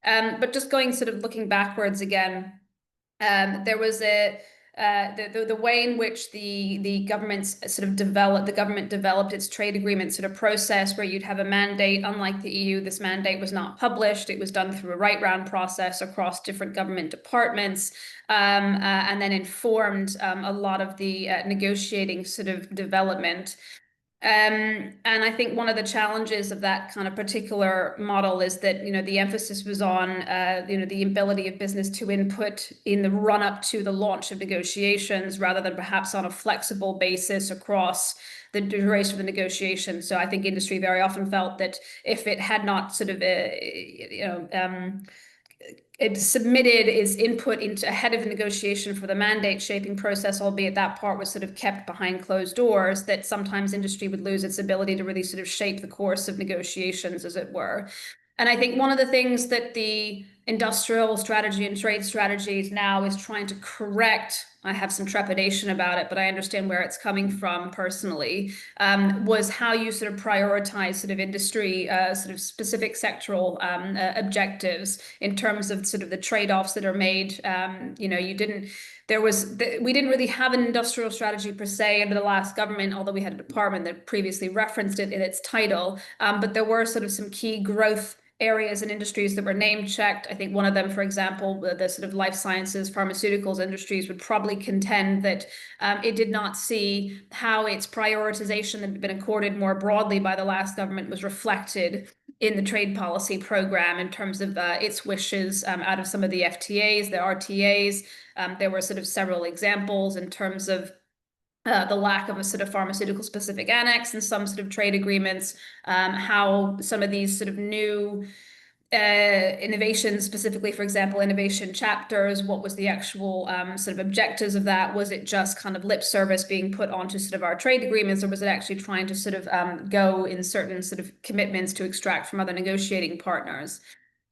But just going sort of looking backwards again, there was the way in which the government's sort of developed its trade agreement sort of process, where you'd have a mandate. Unlike the EU, this mandate was not published. It was done through a right-round process across different government departments, and then informed a lot of the negotiating sort of development. And I think one of the challenges of that kind of particular model is that, you know, the emphasis was on, you know, the ability of business to input in the run up to the launch of negotiations, rather than perhaps on a flexible basis across the duration of the negotiation. So I think industry very often felt that if it had not sort of, it submitted its input into ahead of the negotiation for the mandate shaping process, albeit that part was sort of kept behind closed doors, that sometimes industry would lose its ability to really sort of shape the course of negotiations, as it were. And I think one of the things that the industrial strategy and trade strategies now is trying to correct, I have some trepidation about it, but I understand where it's coming from personally, was how you sort of prioritize sort of industry, sort of specific sectoral objectives in terms of sort of the trade-offs that are made. You know, we didn't really have an industrial strategy per se under the last government, although we had a department that previously referenced it in its title. But there were sort of some key growth areas and industries that were name checked. I think one of them, for example, the sort of life sciences, pharmaceuticals industries would probably contend that it did not see how its prioritization that had been accorded more broadly by the last government was reflected in the trade policy program in terms of its wishes out of some of the FTAs, the RTAs. There were sort of several examples in terms of the lack of a sort of pharmaceutical specific annex in some sort of trade agreements, how some of these sort of new innovations, specifically, for example, innovation chapters, what was the actual sort of objectives of that? Was it just kind of lip service being put onto sort of our trade agreements, or was it actually trying to sort of go in certain sort of commitments to extract from other negotiating partners?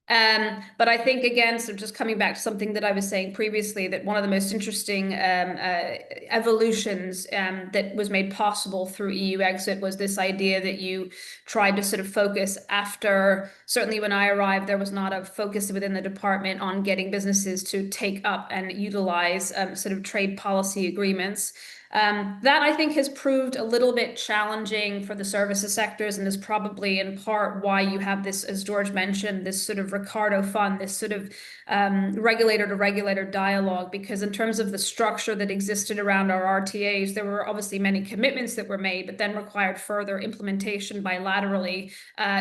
But I think, again, so just coming back to something that I was saying previously, that one of the most interesting evolutions that was made possible through EU exit was this idea that you tried to sort of focus after, certainly when I arrived, there was not a focus within the department on getting businesses to take up and utilize sort of trade policy agreements. That I think has proved a little bit challenging for the services sectors, and is probably in part why you have this, as George mentioned, this sort of Ricardo fund, this sort of regulator to regulator dialogue, because in terms of the structure that existed around our RTAs, there were obviously many commitments that were made, but then required further implementation bilaterally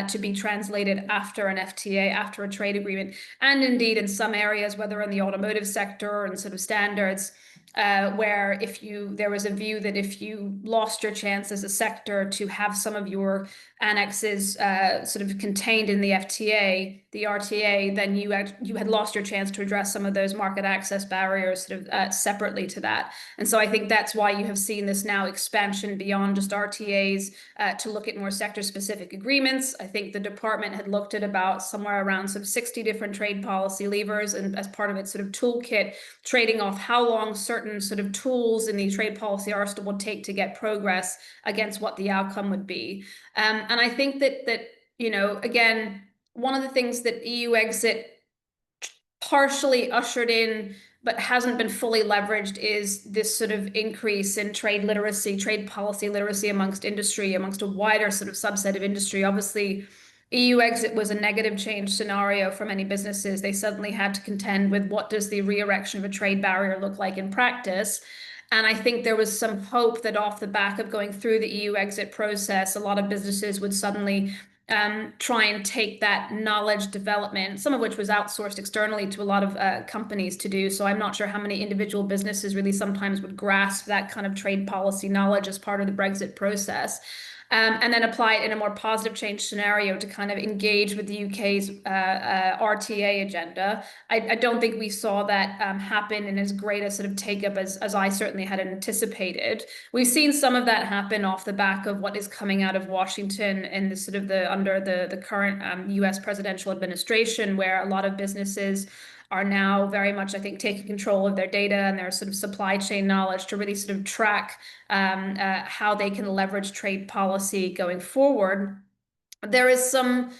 to be translated after an FTA, after a trade agreement. And indeed, in some areas, whether in the automotive sector and sort of standards, where there was a view that if you lost your chance as a sector to have some of your annexes sort of contained in the FTA, the RTA, then you had lost your chance to address some of those market access barriers sort of separately to that. And so I think that's why you have seen this now expansion beyond just RTAs to look at more sector-specific agreements. I think the department had looked at about somewhere around sort of 60 different trade policy levers, and as part of its sort of toolkit, trading off how long certain sort of tools in the trade policy arsenal would take to get progress against what the outcome would be. And I think that you know, again, one of the things that EU exit partially ushered in, but hasn't been fully leveraged, is this sort of increase in trade literacy, trade policy literacy amongst industry, amongst a wider sort of subset of industry. Obviously, EU exit was a negative change scenario for many businesses. They suddenly had to contend with what does the re-erection of a trade barrier look like in practice. And I think there was some hope that off the back of going through the EU exit process, a lot of businesses would suddenly try and take that knowledge development, some of which was outsourced externally to a lot of companies to do. So I'm not sure how many individual businesses really sometimes would grasp that kind of trade policy knowledge as part of the Brexit process. And then apply it in a more positive change scenario to kind of engage with the UK's RTA agenda. I don't think we saw that happen in as great a sort of take-up as I certainly had anticipated. We've seen some of that happen off the back of what is coming out of Washington in the sort of under the current US presidential administration, where a lot of businesses are now very much, I think, taking control of their data and their sort of supply chain knowledge to really sort of track how they can leverage trade policy going forward. There is some,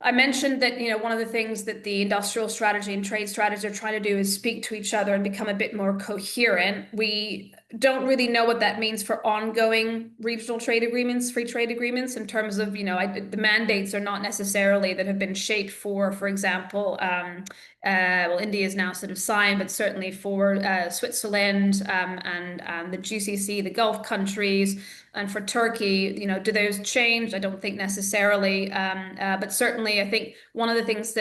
I mentioned that, you know, one of the things that the industrial strategy and trade strategy are trying to do is speak to each other and become a bit more coherent. We don't really know what that means for ongoing regional trade agreements, free trade agreements, in terms of, you know, the mandates are not necessarily that have been shaped for example, well, India is now sort of signed, but certainly for Switzerland and the GCC, the Gulf countries, and for Turkey, you know, do those change? I don't think necessarily, but certainly I think one of the things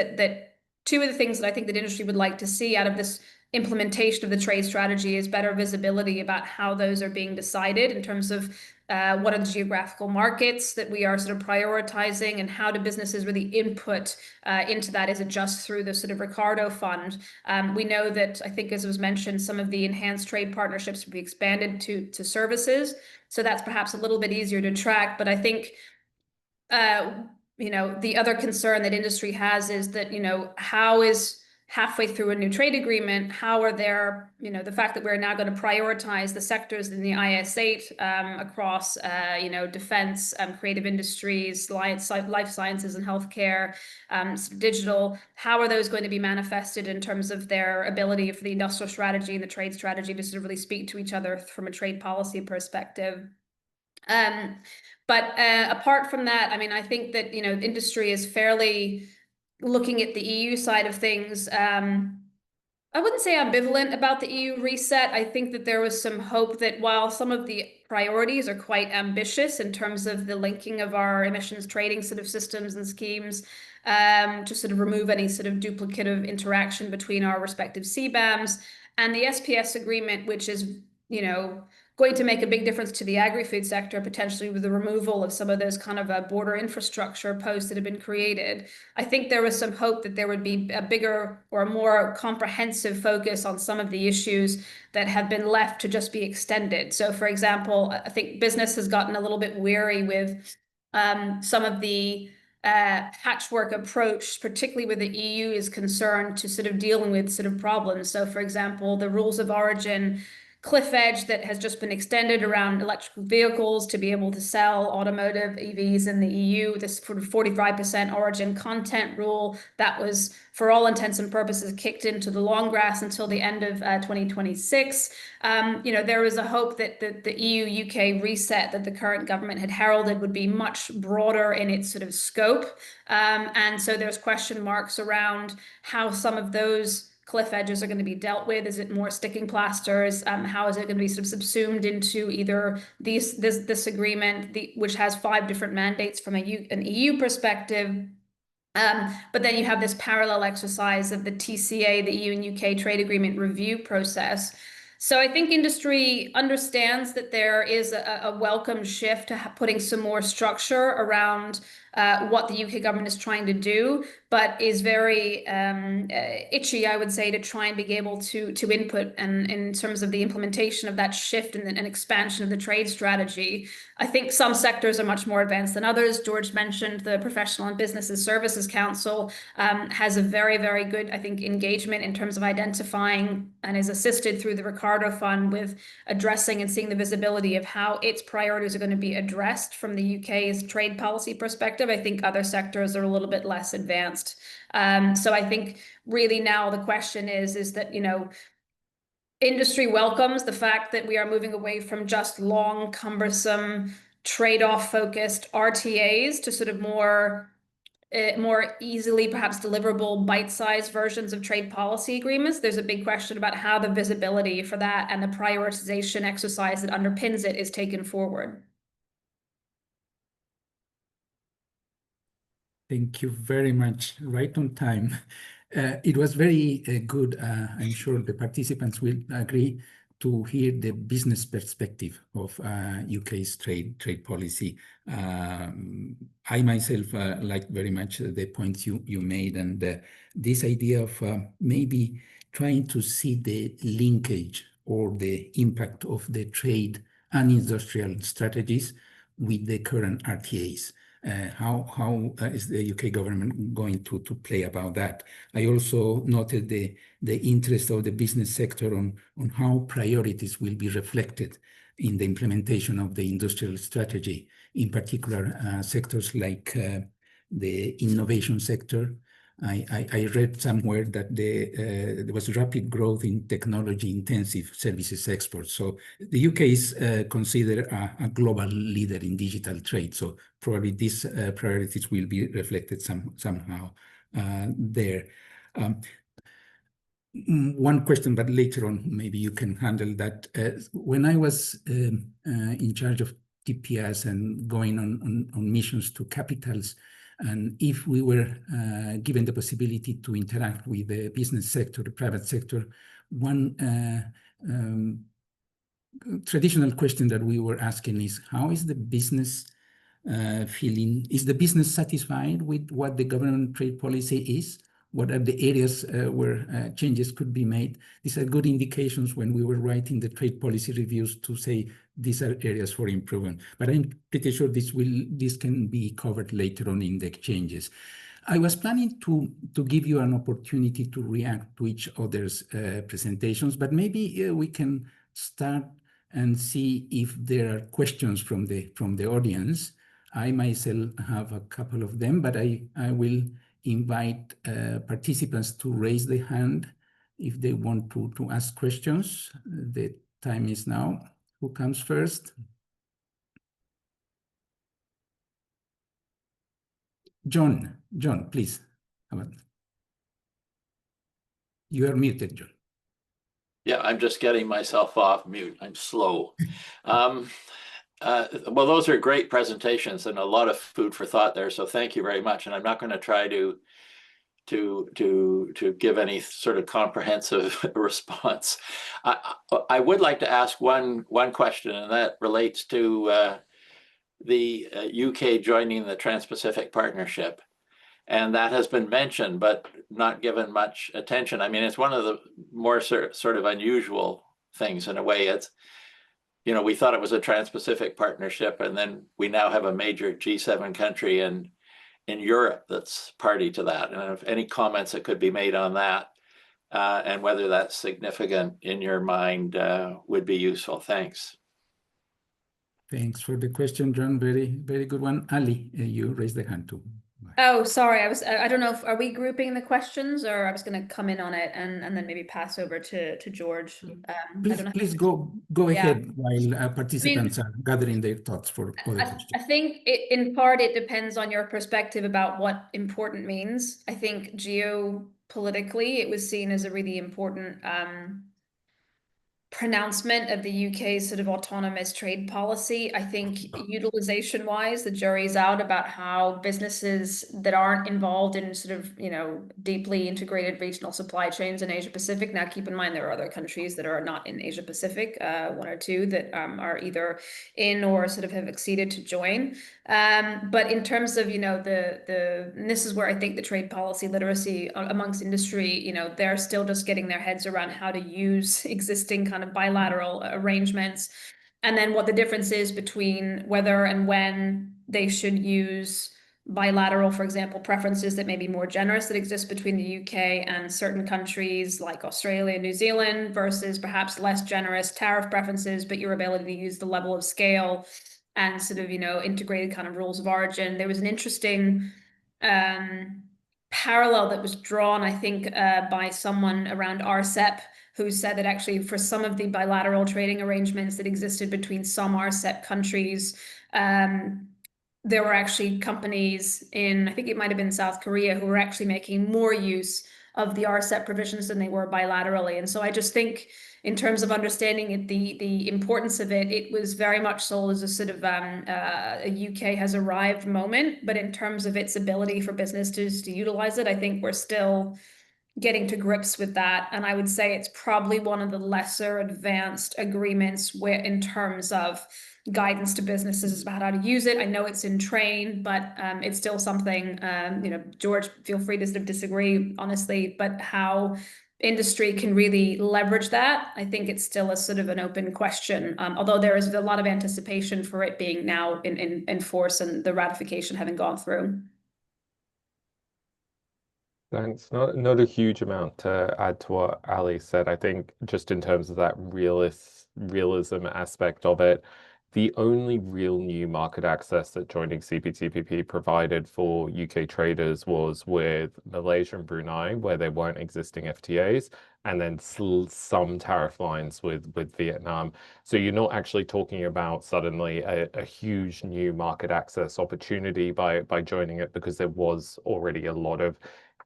two of the things that I think that industry would like to see out of this implementation of the trade strategy is better visibility about how those are being decided in terms of what are the geographical markets that we are sort of prioritizing, and how do businesses really input into that? Is it just through the sort of Ricardo fund? We know that, I think as was mentioned, some of the enhanced trade partnerships will be expanded to services. So that's perhaps a little bit easier to track. But I think, you know, the other concern that industry has is that, you know, how is halfway through a new trade agreement, how are there, you know, the fact that we're now going to prioritize the sectors in the IS8 across, you know, defense, creative industries, life sciences and healthcare, digital, how are those going to be manifested in terms of their ability for the industrial strategy and the trade strategy to sort of really speak to each other from a trade policy perspective? But apart from that, I mean, I think that, you know, industry is fairly looking at the EU side of things. I wouldn't say ambivalent about the EU reset. I think that there was some hope that while some of the priorities are quite ambitious in terms of the linking of our emissions trading sort of systems and schemes, to sort of remove any sort of duplicative interaction between our respective CBAMs, and the SPS agreement, which is, you know, going to make a big difference to the agri-food sector, potentially with the removal of some of those kind of border infrastructure posts that have been created. I think there was some hope that there would be a bigger or a more comprehensive focus on some of the issues that have been left to just be extended. So, for example, I think business has gotten a little bit weary with some of the patchwork approach, particularly where the EU is concerned, to sort of dealing with sort of problems. So, for example, the rules of origin cliff edge that has just been extended around electrical vehicles to be able to sell automotive EVs in the EU, this sort of 45% origin content rule that was, for all intents and purposes, kicked into the long grass until the end of 2026. You know, there was a hope that the EU-UK reset that the current government had heralded would be much broader in its sort of scope. And so there's question marks around how some of those cliff edges are going to be dealt with. Is it more sticking plasters? How is it going to be sort of subsumed into either this agreement, which has 5 different mandates from an EU perspective? But then you have this parallel exercise of the TCA, the EU and UK trade agreement review process. So I think industry understands that there is a welcome shift to putting some more structure around what the UK government is trying to do, but is very itchy, I would say, to try and be able to input and in terms of the implementation of that shift and expansion of the trade strategy. I think some sectors are much more advanced than others. George mentioned the Professional and Businesses Services Council has a very, very good, I think, engagement in terms of identifying and is assisted through the Ricardo Fund with addressing and seeing the visibility of how its priorities are going to be addressed from the UK's trade policy perspective. I think other sectors are a little bit less advanced. So I think really now the question is that, you know, industry welcomes the fact that we are moving away from just long, cumbersome, trade-off focused RTAs to sort of more easily perhaps deliverable bite-sized versions of trade policy agreements. There's a big question about how the visibility for that and the prioritization exercise that underpins it is taken forward. Thank you very much. Right on time. It was very good. I'm sure the participants will agree to hear the business perspective of UK's trade policy. I myself like very much the points you made, and this idea of maybe trying to see the linkage or the impact of the trade and industrial strategies with the current RTAs. How is the UK government going to play about that? I also noted the interest of the business sector on how priorities will be reflected in the implementation of the industrial strategy, in particular sectors like the innovation sector. I read somewhere that there was rapid growth in technology-intensive services exports. So the UK is considered a global leader in digital trade. So probably these priorities will be reflected somehow there. One question, but later on, maybe you can handle that. When I was in charge of DPRs and going on missions to capitals, and if we were given the possibility to interact with the business sector, the private sector, one traditional question that we were asking is, how is the business feeling? Is the business satisfied with what the government trade policy is? What are the areas where changes could be made? These are good indications when we were writing the trade policy reviews to say these are areas for improvement. But I'm pretty sure this can be covered later on in the exchanges. I was planning to give you an opportunity to react to each other's presentations, but maybe we can start and see if there are questions from the audience. I myself have a couple of them, but I will invite participants to raise their hand if they want to ask questions. The time is now. Who comes first? John, please. You are muted, John. Yeah, I'm just getting myself off mute. I'm slow. Well, those are great presentations and a lot of food for thought there. So thank you very much. And I'm not going to try to give any sort of comprehensive response. I would like to ask one question, and that relates to the UK joining the Trans-Pacific Partnership. And that has been mentioned, but not given much attention. I mean, it's one of the more sort of unusual things in a way. It's, you know, we thought it was a Trans-Pacific Partnership, and then we now have a major G7 country in Europe that's party to that. And if any comments that could be made on that, and whether that's significant in your mind would be useful. Thanks. Thanks for the question, John. Very, very good one. Ali, you raised the hand too. Oh, sorry. I don't know if, are we grouping the questions, or I was going to come in on it and then maybe pass over to George. Please go ahead while participants are gathering their thoughts for other questions. I think in part it depends on your perspective about what important means. I think geopolitically it was seen as a really important pronouncement of the UK's sort of autonomous trade policy. I think utilization-wise, the jury's out about how businesses that aren't involved in sort of, you know, deeply integrated regional supply chains in Asia Pacific. Now, keep in mind there are other countries that are not in Asia Pacific, one or two that are either in or sort of have acceded to join. But in terms of, you know, and this is where I think the trade policy literacy amongst industry, you know, they're still just getting their heads around how to use existing kind of bilateral arrangements, and then what the difference is between whether and when they should use bilateral, for example, preferences that may be more generous that exist between the UK and certain countries like Australia and New Zealand versus perhaps less generous tariff preferences, but your ability to use the level of scale and sort of, you know, integrated kind of rules of origin. There was an interesting parallel that was drawn, I think, by someone around RCEP, who said that actually for some of the bilateral trading arrangements that existed between some RCEP countries, there were actually companies in, I think it might have been South Korea, who were actually making more use of the RCEP provisions than they were bilaterally. And so I just think in terms of understanding it, the importance of it, it was very much sold as a sort of a UK has arrived moment. But in terms of its ability for businesses to utilize it, I think we're still getting to grips with that. And I would say it's probably one of the lesser advanced agreements where in terms of guidance to businesses about how to use it. I know it's in train, but it's still something, you know, George, feel free to sort of disagree, honestly, but how industry can really leverage that, I think it's still a sort of an open question, although there is a lot of anticipation for it being now in force and the ratification having gone through. Thanks. Not a huge amount to add to what Ali said. I think just in terms of that realism aspect of it, the only real new market access that joining CPTPP provided for UK traders was with Malaysia and Brunei, where there weren't existing FTAs, and then some tariff lines with Vietnam. So you're not actually talking about suddenly a huge new market access opportunity by joining it, because there was already a lot of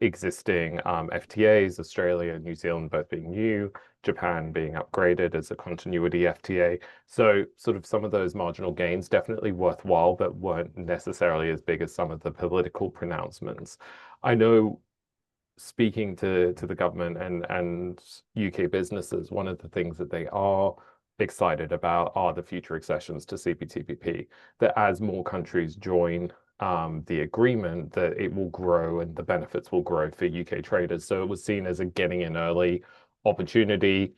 existing FTAs, Australia and New Zealand both being new, Japan being upgraded as a continuity FTA. So sort of some of those marginal gains definitely worthwhile, but weren't necessarily as big as some of the political pronouncements. I know, speaking to the government and UK businesses, one of the things that they are excited about are the future accessions to CPTPP, that as more countries join the agreement, that it will grow and the benefits will grow for UK traders. So it was seen as a getting in early opportunity.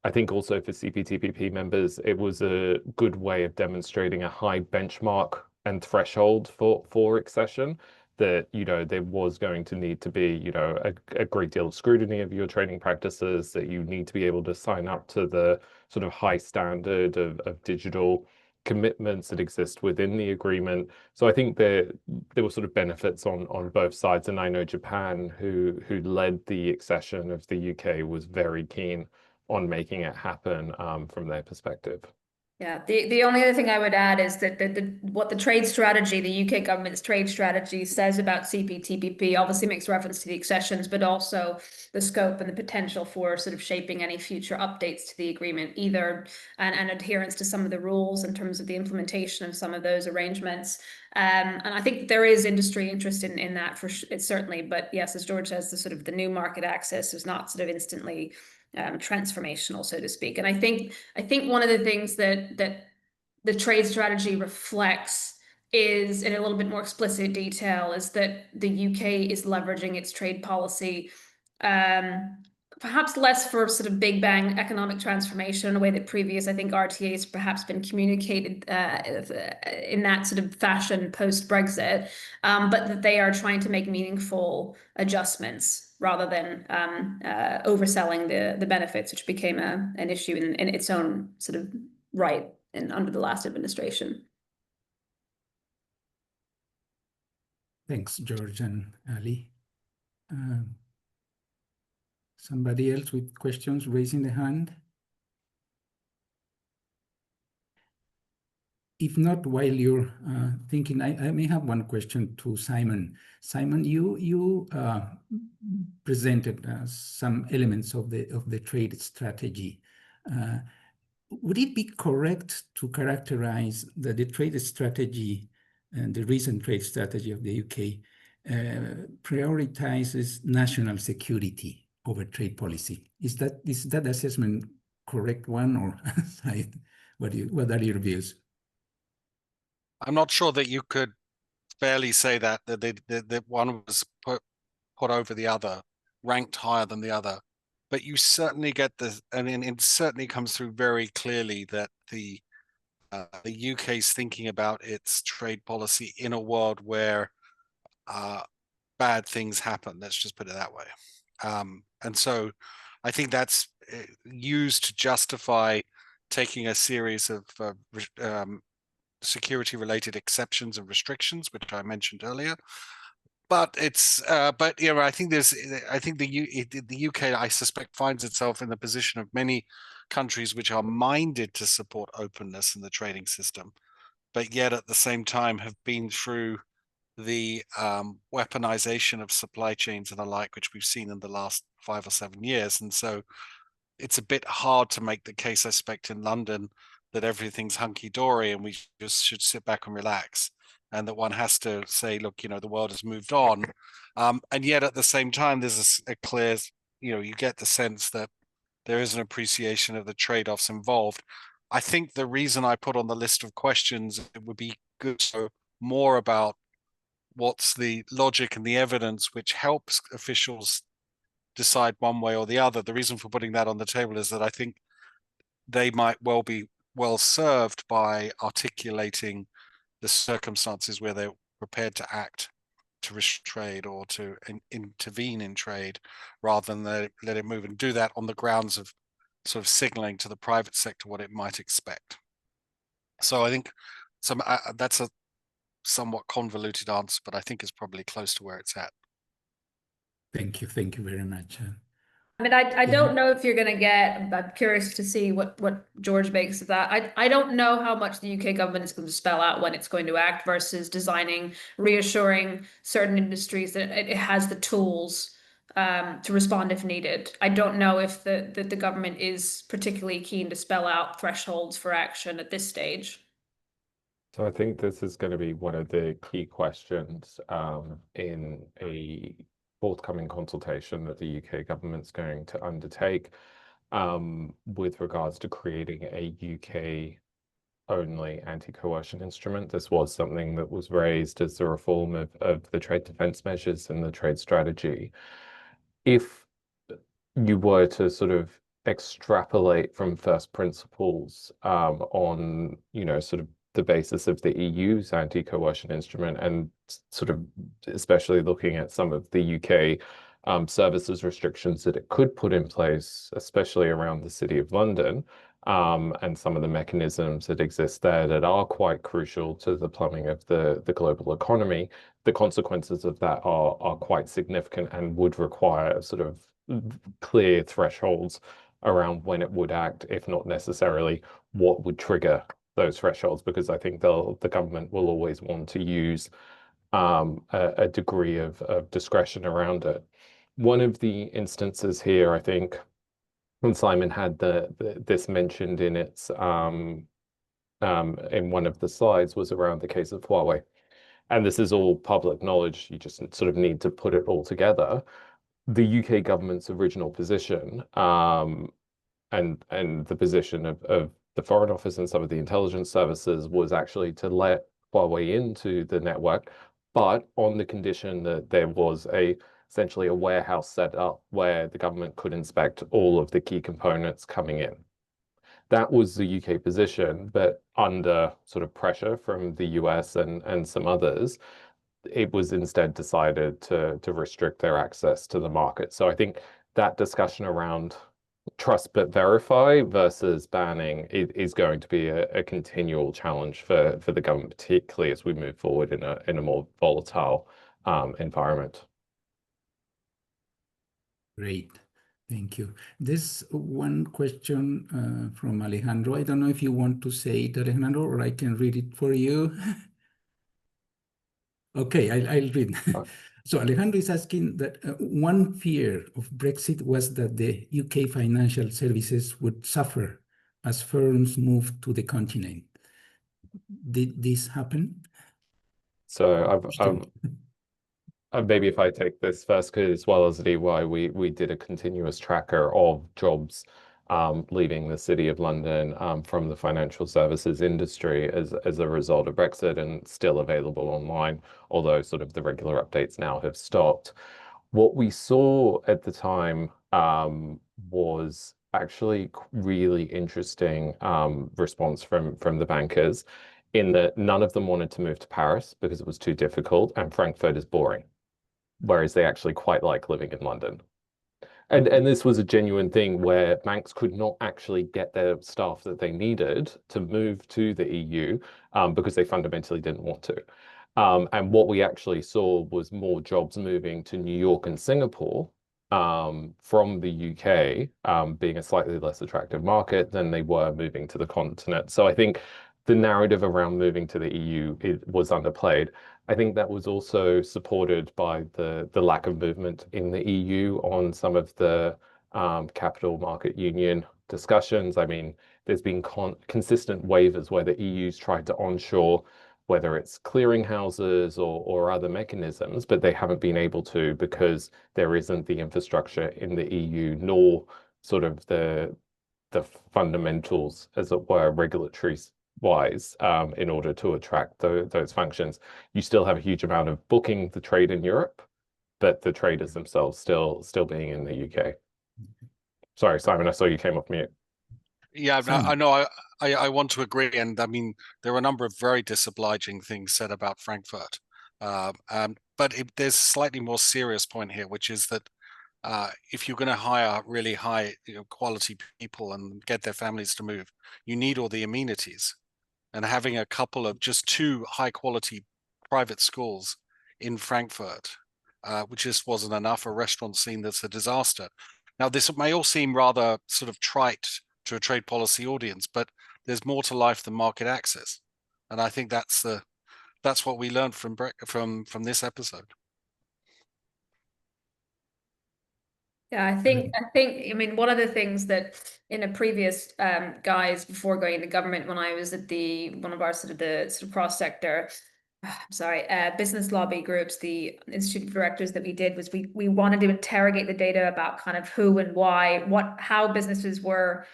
I think also for CPTPP members, it was a good way of demonstrating a high benchmark and threshold for accession, that, you know, there was going to need to be, you know, a great deal of scrutiny of your trading practices, that you need to be able to sign up to the sort of high standard of digital commitments that exist within the agreement. So I think there were sort of benefits on both sides. And I know Japan, who led the accession of the UK, was very keen on making it happen from their perspective. Yeah, the only other thing I would add is that what the trade strategy, the UK government's trade strategy says about CPTPP obviously makes reference to the accessions, but also the scope and the potential for sort of shaping any future updates to the agreement, either and adherence to some of the rules in terms of the implementation of some of those arrangements. And I think there is industry interest in that for certainly, but yes, as George says, the sort of the new market access is not sort of instantly transformational, so to speak. And I think one of the things that the trade strategy reflects is, in a little bit more explicit detail, is that the UK is leveraging its trade policy, perhaps less for sort of big bang economic transformation in a way that previous, I think, RTAs perhaps been communicated in that sort of fashion post-Brexit, but that they are trying to make meaningful adjustments rather than overselling the benefits, which became an issue in its own sort of right under the last administration. Thanks, George and Ali. Somebody else with questions raising the hand? If not, while you're thinking, I may have one question to Simon. Simon, you presented some elements of the trade strategy. Would it be correct to characterize that the trade strategy and the recent trade strategy of the UK prioritizes national security over trade policy? Is that assessment correct one, or what are your views? I'm not sure that you could fairly say that one was put over the other, ranked higher than the other. But you certainly get this, and it certainly comes through very clearly that the UK's thinking about its trade policy in a world where bad things happen. Let's just put it that way. And so I think that's used to justify taking a series of security-related exceptions and restrictions, which I mentioned earlier. But it's, but you know, I think the UK, I suspect, finds itself in the position of many countries which are minded to support openness in the trading system, but yet at the same time have been through the weaponization of supply chains and the like, which we've seen in the last 5 or 7 years. And so it's a bit hard to make the case, I suspect, in London that everything's hunky-dory and we just should sit back and relax, and that one has to say, look, you know, the world has moved on. And yet at the same time, there's a clear, you know, you get the sense that there is an appreciation of the trade-offs involved. I think the reason I put on the list of questions, it would be good to know more about what's the logic and the evidence which helps officials decide one way or the other. The reason for putting that on the table is that I think they might well be well served by articulating the circumstances where they're prepared to act to restrict trade or to intervene in trade, rather than let it move, and do that on the grounds of sort of signaling to the private sector what it might expect. So I think that's a somewhat convoluted answer, but I think it's probably close to where it's at. Thank you very much. I mean, I don't know if you're going to get, I'm curious to see what George makes of that. I don't know how much the UK government is going to spell out when it's going to act versus designing, reassuring certain industries that it has the tools to respond if needed. I don't know if the government is particularly keen to spell out thresholds for action at this stage. So I think this is going to be one of the key questions in a forthcoming consultation that the UK government's going to undertake with regards to creating a UK-only anti-coercion instrument. This was something that was raised as the reform of the trade defence measures and the trade strategy. If you were to sort of extrapolate from first principles on, you know, sort of the basis of the EU's anti-coercion instrument, and sort of especially looking at some of the UK services restrictions that it could put in place, especially around the City of London, and some of the mechanisms that exist there that are quite crucial to the plumbing of the global economy, the consequences of that are quite significant and would require sort of clear thresholds around when it would act, if not necessarily what would trigger those thresholds, because I think the government will always want to use a degree of discretion around it. One of the instances here, I think, and Simon had this mentioned in its in one of the slides, was around the case of Huawei. And this is all public knowledge. You just sort of need to put it all together. The UK government's original position and the position of the Foreign Office and some of the intelligence services was actually to let Huawei into the network, but on the condition that there was essentially a warehouse set up where the government could inspect all of the key components coming in. That was the UK position, but under sort of pressure from the US and some others, it was instead decided to restrict their access to the market. So I think that discussion around trust but verify versus banning is going to be a continual challenge for the government, particularly as we move forward in a more volatile environment. Great, thank you. There's one question from Alejandro. I don't know if you want to say it, Alejandro, or I can read it for you. Okay, I'll read. So Alejandro is asking that one fear of Brexit was that the UK financial services would suffer as firms moved to the continent. Did this happen? So maybe if I take this first, because as well as EY, we did a continuous tracker of jobs leaving the City of London from the financial services industry as a result of Brexit, and still available online, although sort of the regular updates now have stopped. What we saw at the time was actually really interesting response from the bankers, in that none of them wanted to move to Paris because it was too difficult, and Frankfurt is boring, whereas they actually quite like living in London. And this was a genuine thing where banks could not actually get their staff that they needed to move to the EU because they fundamentally didn't want to. And what we actually saw was more jobs moving to New York and Singapore from the UK, being a slightly less attractive market than they were moving to the continent. So I think the narrative around moving to the EU was underplayed. I think that was also supported by the lack of movement in the EU on some of the capital market union discussions. I mean, there's been consistent waivers where the EU's tried to onshore, whether it's clearinghouses or other mechanisms, but they haven't been able to because there isn't the infrastructure in the EU, nor sort of the fundamentals, as it were, regulatory wise, in order to attract those functions. You still have a huge amount of booking the trade in Europe, but the traders themselves still being in the UK. Sorry, Simon, I saw you came off mute. Yeah, I know. I want to agree, and I mean there are a number of very disobliging things said about Frankfurt, but there's a slightly more serious point here, which is that if you're going to hire really high quality people and get their families to move, you need all the amenities. And having a couple of just 2 high quality private schools in Frankfurt, which just wasn't enough, a restaurant scene that's a disaster. Now, this may all seem rather sort of trite to a trade policy audience, but there's more to life than market access. And I think that's what we learned from this episode. Yeah, I think, I mean, one of the things that in a previous guise before going to government, when I was at one of our sort of cross-sector, business lobby groups, the Institute of Directors that we did was we wanted to interrogate the data about kind of who and why, how businesses were,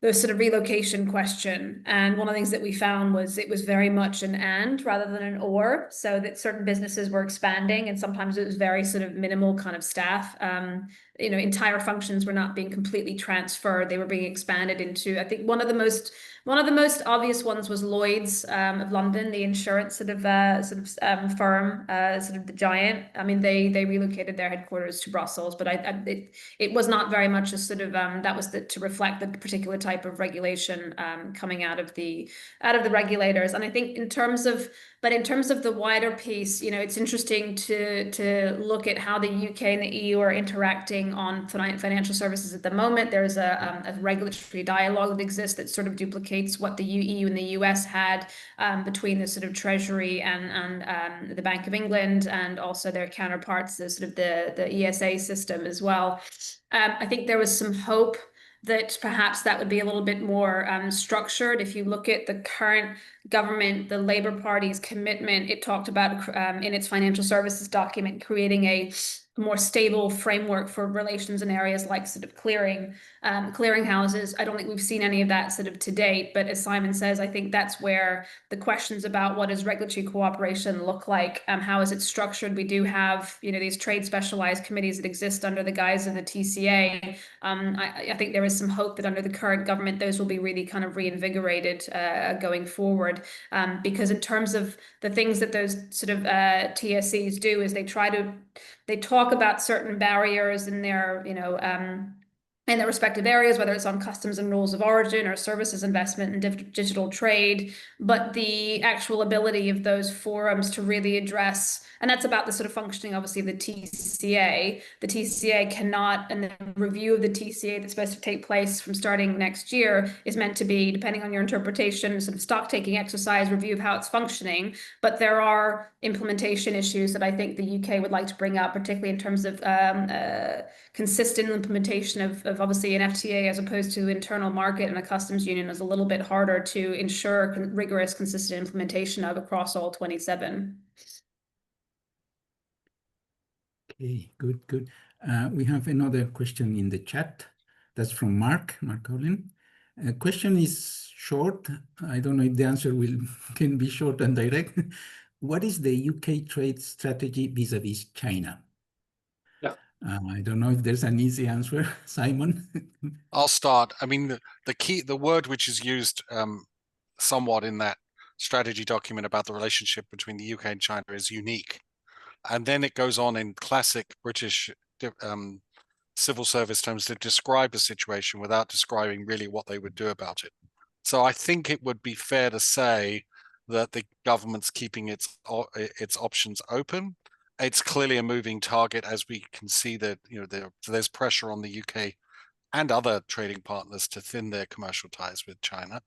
the sort of relocation question. And one of the things that we found was it was very much an and rather than an or, so that certain businesses were expanding and sometimes it was very sort of minimal kind of staff. Entire functions were not being completely transferred. They were being expanded into, I think one of the most obvious ones was Lloyd's of London, the insurance sort of firm, sort of the giant. I mean, they relocated their headquarters to Brussels, but it was not very much a sort of that was to reflect the particular type of regulation coming out of the regulators. And I think in terms of the wider piece, it's interesting to look at how the UK and the EU are interacting focusing on financial services at the moment. There's a regulatory dialogue that exists that sort of duplicates what the EU and the US had between the sort of Treasury and the Bank of England, and also their counterparts, the sort of the ESA system as well. I think there was some hope that perhaps that would be a little bit more structured. If you look at the current government, the Labour Party's commitment, it talked about in its financial services document creating a more stable framework for relations in areas like sort of clearinghouses. I don't think we've seen any of that sort of to date, but as Simon says, I think that's where the questions about what does regulatory cooperation look like, how is it structured? We do have, you know, these trade specialized committees that exist under the guise of the TCA. I think there is some hope that under the current government, those will be really kind of reinvigorated going forward, because in terms of the things that those sort of TSCs do is they talk about certain barriers in their, you know, in their respective areas, whether it's on customs and rules of origin or services investment and digital trade, but the actual ability of those forums to really address, and that's about the sort of functioning, obviously, of the TCA. The TCA cannot, and the review of the TCA that's supposed to take place from starting next year is meant to be, depending on your interpretation, sort of stock-taking exercise, review of how it's functioning. But there are implementation issues that I think the UK would like to bring up, particularly in terms of consistent implementation of obviously an FTA as opposed to internal market and a customs union is a little bit harder to ensure rigorous, consistent implementation of across all 27. Okay, good. We have another question in the chat. That's from Mark Collin. Question is short. I don't know if the answer can be short and direct. What is the UK trade strategy vis-a-vis China? Yeah. I don't know if there's an easy answer, Simon. I'll start. I mean, the word which is used somewhat in that strategy document about the relationship between the UK and China is unique. And then it goes on in classic British civil service terms to describe a situation without describing really what they would do about it. So I think it would be fair to say that the government's keeping its options open. It's clearly a moving target, as we can see that, you know, there's pressure on the UK and other trading partners to thin their commercial ties with China.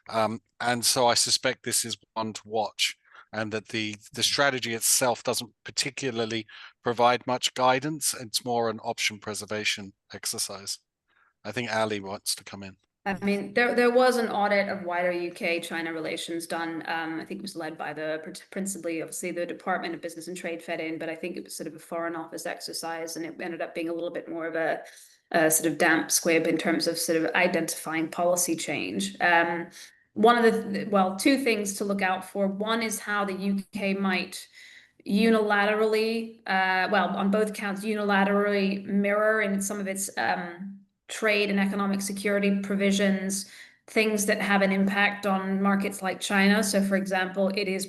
And so I suspect this is one to watch, and that the strategy itself doesn't particularly provide much guidance. It's more an option preservation exercise. I think Allie wants to come in. I mean, there was an audit of wider UK-China relations done. I think it was led by principally, obviously, the Department of Business and Trade fed in, but I think it was sort of a Foreign Office exercise, and it ended up being a little bit more of a sort of damp squib in terms of sort of identifying policy change. One of the, two things to look out for. One is how the UK might unilaterally, on both counts, unilaterally mirror in some of its trade and economic security provisions things that have an impact on markets like China. So, for example, it's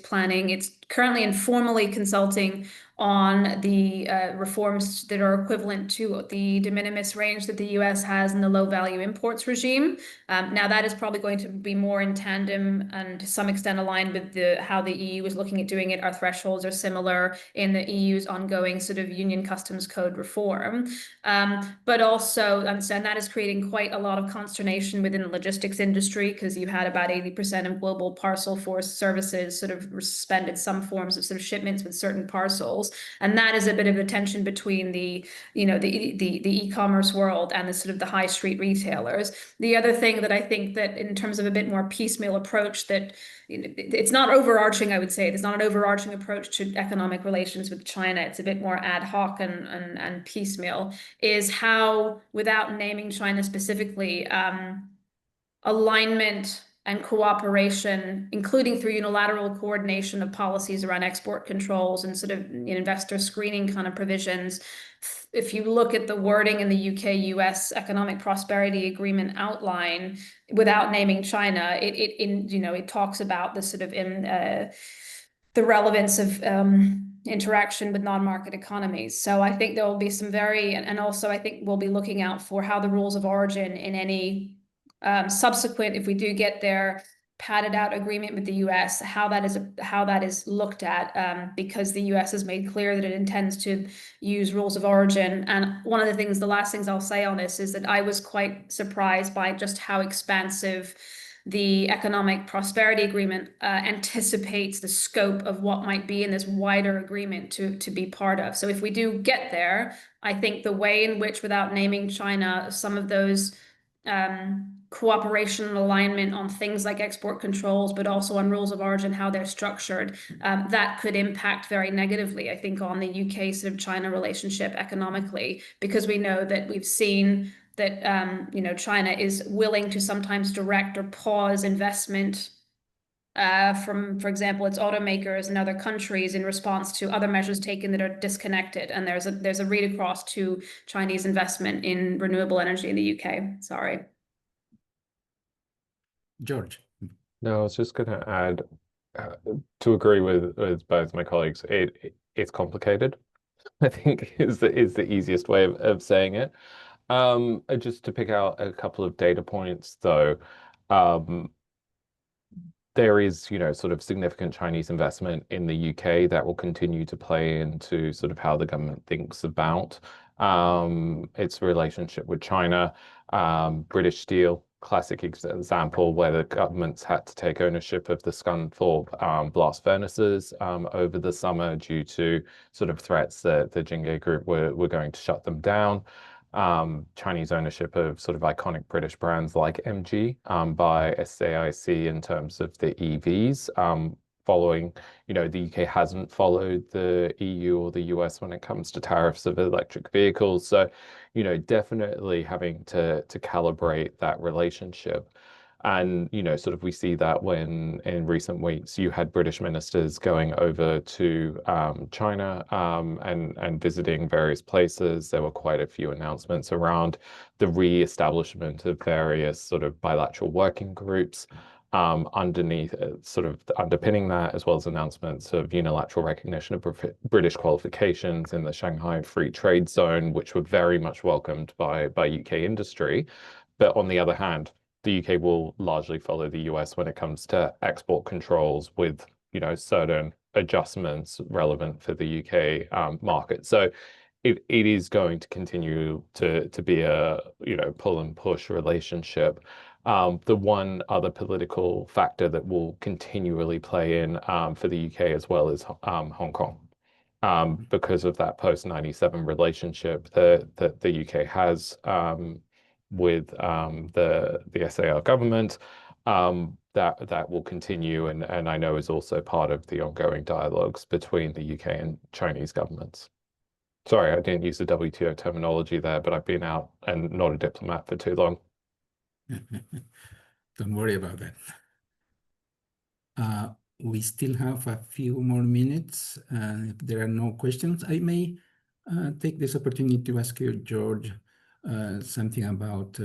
currently informally consulting on the reforms that are equivalent to the de minimis range that the US has in the low value imports regime. Now, that is probably going to be more in tandem and to some extent aligned with how the EU is looking at doing it. Our thresholds are similar in the EU's ongoing sort of union customs code reform. But also, and that is creating quite a lot of consternation within the logistics industry, because you had about 80% of global parcel force services sort of suspended some forms of sort of shipments with certain parcels. And that is a bit of a tension between the e-commerce world and the sort of the high street retailers. The other thing that I think that in terms of a bit more piecemeal approach, that it's not overarching, I would say, there's not an overarching approach to economic relations with China. It's a bit more ad hoc and piecemeal, is how, without naming China specifically, alignment and cooperation, including through unilateral coordination of policies around export controls and sort of investor screening kind of provisions. If you look at the wording in the UK-US Economic Prosperity Agreement outline, without naming China, it talks about the sort of the relevance of interaction with non-market economies. So I think there will be some and also I think we'll be looking out for how the rules of origin in any subsequent, if we do get there, padded out agreement with the US, how that is looked at, because the US has made clear that it intends to use rules of origin. And one of the last things I'll say on this is that I was quite surprised by just how expansive the Economic Prosperity Agreement anticipates the scope of what might be in this wider agreement to be part of. So if we do get there, I think the way in which, without naming China, some of those cooperation and alignment on things like export controls, but also on rules of origin, how they're structured, that could impact very negatively, I think, on the UK sort of China relationship economically, because we know that we've seen that China is willing to sometimes direct or pause investment from, for example, its automakers in other countries in response to other measures taken that are disconnected. And there's a read across to Chinese investment in renewable energy in the UK. Sorry. George. No, I was just going to add, to agree with both my colleagues, it's complicated, I think is the easiest way of saying it. Just to pick out a couple of data points, though, there is, sort of significant Chinese investment in the UK that will continue to play into sort of how the government thinks about its relationship with China. British Steel, classic example where the government's had to take ownership of the Scunthorpe blast furnaces over the summer due to sort of threats that the Jinghe group were going to shut them down. Chinese ownership of sort of iconic British brands like MG by SAIC in terms of the EVs, following, the UK hasn't followed the EU or the US when it comes to tariffs of electric vehicles. So, definitely having to calibrate that relationship. And, sort of we see that when in recent weeks you had British ministers going over to China and visiting various places. There were quite a few announcements around the re-establishment of various sort of bilateral working groups underneath, sort of underpinning that, as well as announcements of unilateral recognition of British qualifications in the Shanghai Free Trade Zone, which were very much welcomed by UK industry. But on the other hand, the UK will largely follow the US when it comes to export controls with, certain adjustments relevant for the UK market. So it is going to continue to be a, pull and push relationship. The one other political factor that will continually play in for the UK as well is Hong Kong. Because of that post-97 relationship that the UK has with the SAR government, that will continue, and I know is also part of the ongoing dialogues between the UK and Chinese governments. Sorry, I didn't use the WTO terminology there, but I've been out and not a diplomat for too long. Don't worry about that. We still have a few more minutes. If there are no questions, I may take this opportunity to ask you, George, something about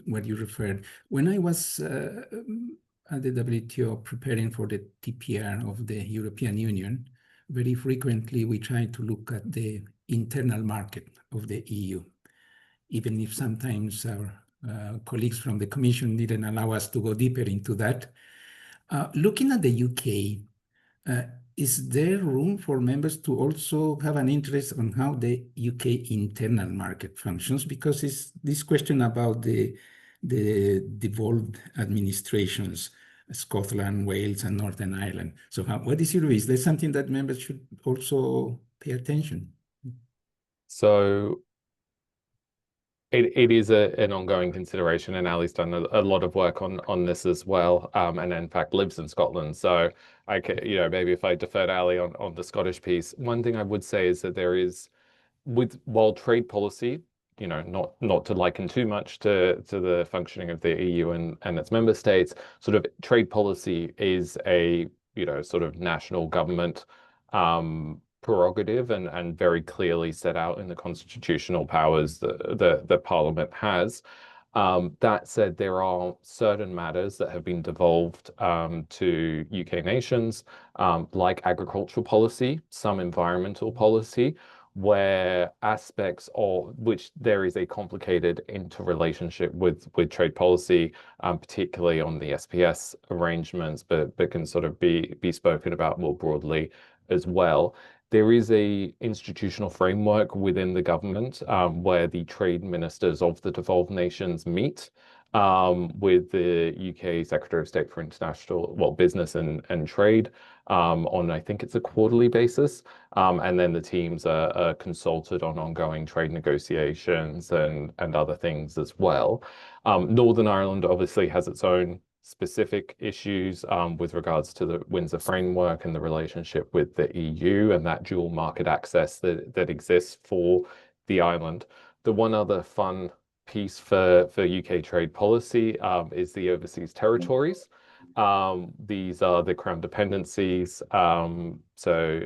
what you referred. When I was at the WTO preparing for the DPR of the European Union, very frequently we try to look at the internal market of the EU, even if sometimes our colleagues from the Commission didn't allow us to go deeper into that. Looking at the UK, is there room for members to also have an interest on how the UK internal market functions? Because it's this question about the devolved administrations, Scotland, Wales, and Northern Ireland. So what is your view? Is there something that members should also pay attention? So it is an ongoing consideration, and Allie's done a lot of work on this as well, and in fact lives in Scotland. So I could, maybe if I deferred Allie on the Scottish piece, one thing I would say is that there is, while trade policy, not to liken too much to the functioning of the EU and its member states, sort of trade policy is a, sort of national government prerogative and very clearly set out in the constitutional powers that Parliament has. That said, there are certain matters that have been devolved to UK nations, like agricultural policy, some environmental policy, where aspects of which there is a complicated interrelationship with trade policy, particularly on the SPS arrangements, but can sort of be spoken about more broadly as well. There is a institutional framework within the government where the trade ministers of the devolved nations meet with the UK Secretary of State for International, Business and Trade on, I think it's a quarterly basis. And then the teams are consulted on ongoing trade negotiations and other things as well. Northern Ireland obviously has its own specific issues with regards to the Windsor framework and the relationship with the EU and that dual market access that exists for the island. The one other fun piece for UK trade policy is the overseas territories. These are the Crown dependencies, so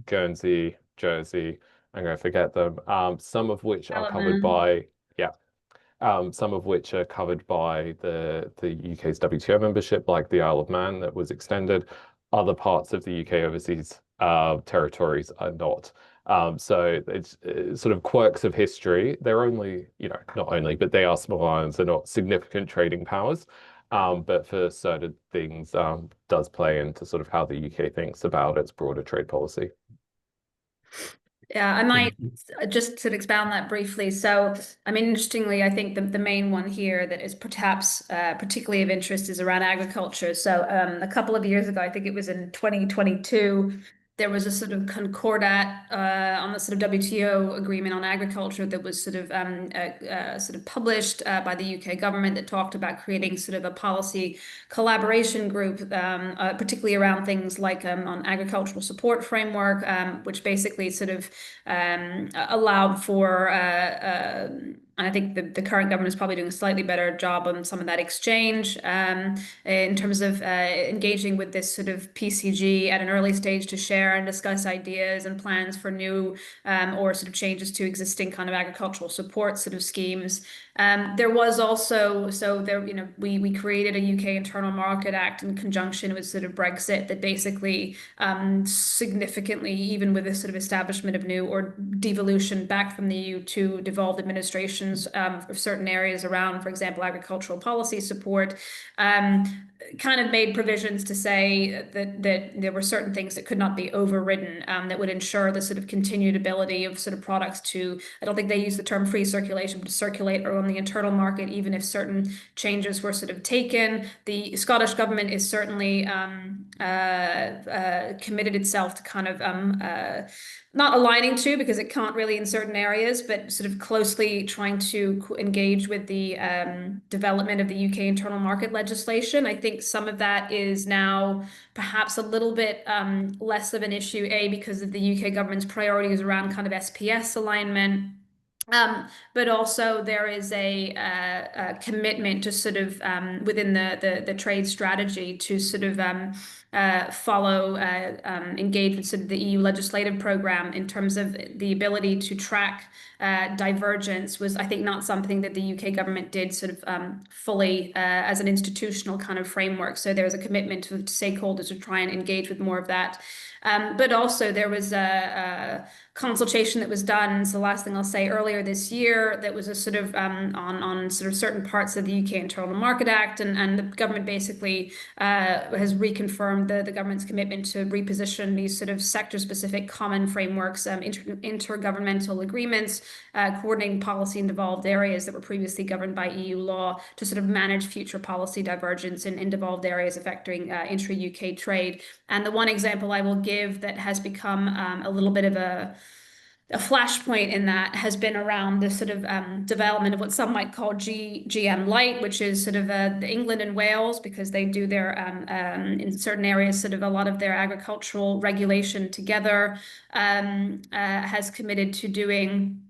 Guernsey, Jersey, I'm going to forget them, some of which are covered by, some of which are covered by the UK's WTO membership, like the Isle of Man that was extended. Other parts of the UK overseas territories are not. So it's sort of quirks of history. They're only, not only, but they are small islands. They're not significant trading powers. But for certain things, does play into sort of how the UK thinks about its broader trade policy. Yeah, I might just to expound that briefly. So, I mean, interestingly, I think the main one here that is perhaps particularly of interest is around agriculture. So, a couple of years ago, I think it was in 2022, there was a sort of concordat on the sort of WTO agreement on agriculture that was sort of published by the UK government that talked about creating sort of a policy collaboration group, particularly around things like on agricultural support framework, which basically sort of allowed for and I think the current government is probably doing a slightly better job on some of that exchange in terms of engaging with this sort of PCG at an early stage to share and discuss ideas and plans for new or sort of changes to existing kind of agricultural support sort of schemes. There was also, we created a UK Internal Market Act in conjunction with sort of Brexit that basically significantly, even with the sort of establishment of new or devolution back from the EU to devolved administrations of certain areas around, for example, agricultural policy support, kind of made provisions to say that there were certain things that could not be overridden, that would ensure the sort of continued ability of sort of products to, I don't think they use the term free circulation, but to circulate on the internal market, even if certain changes were sort of taken. The Scottish government is certainly committed itself to kind of not aligning to, because it can't really in certain areas, but sort of closely trying to engage with the development of the UK internal market legislation. I think some of that is now perhaps a little bit less of an issue, because of the UK government's priorities around kind of SPS alignment. But also there is a commitment to sort of within the trade strategy to sort of follow, engage with sort of the EU legislative program in terms of the ability to track divergence was, I think, not something that the UK government did sort of fully as an institutional kind of framework. So there was a commitment to stakeholders to try and engage with more of that. But also there was a consultation that was done. It's the last thing I'll say, earlier this year, that was a sort of on sort of certain parts of the UK Internal Market Act, and the government basically has reconfirmed the government's commitment to reposition these sort of sector-specific common frameworks, intergovernmental agreements, coordinating policy in devolved areas that were previously governed by EU law to sort of manage future policy divergence in devolved areas affecting intra-UK trade. And the one example I will give that has become a little bit of a flashpoint in that has been around the sort of development of what some might call GM Light, which is sort of the England and Wales, because they do their in certain areas sort of a lot of their agricultural regulation together, has committed to doing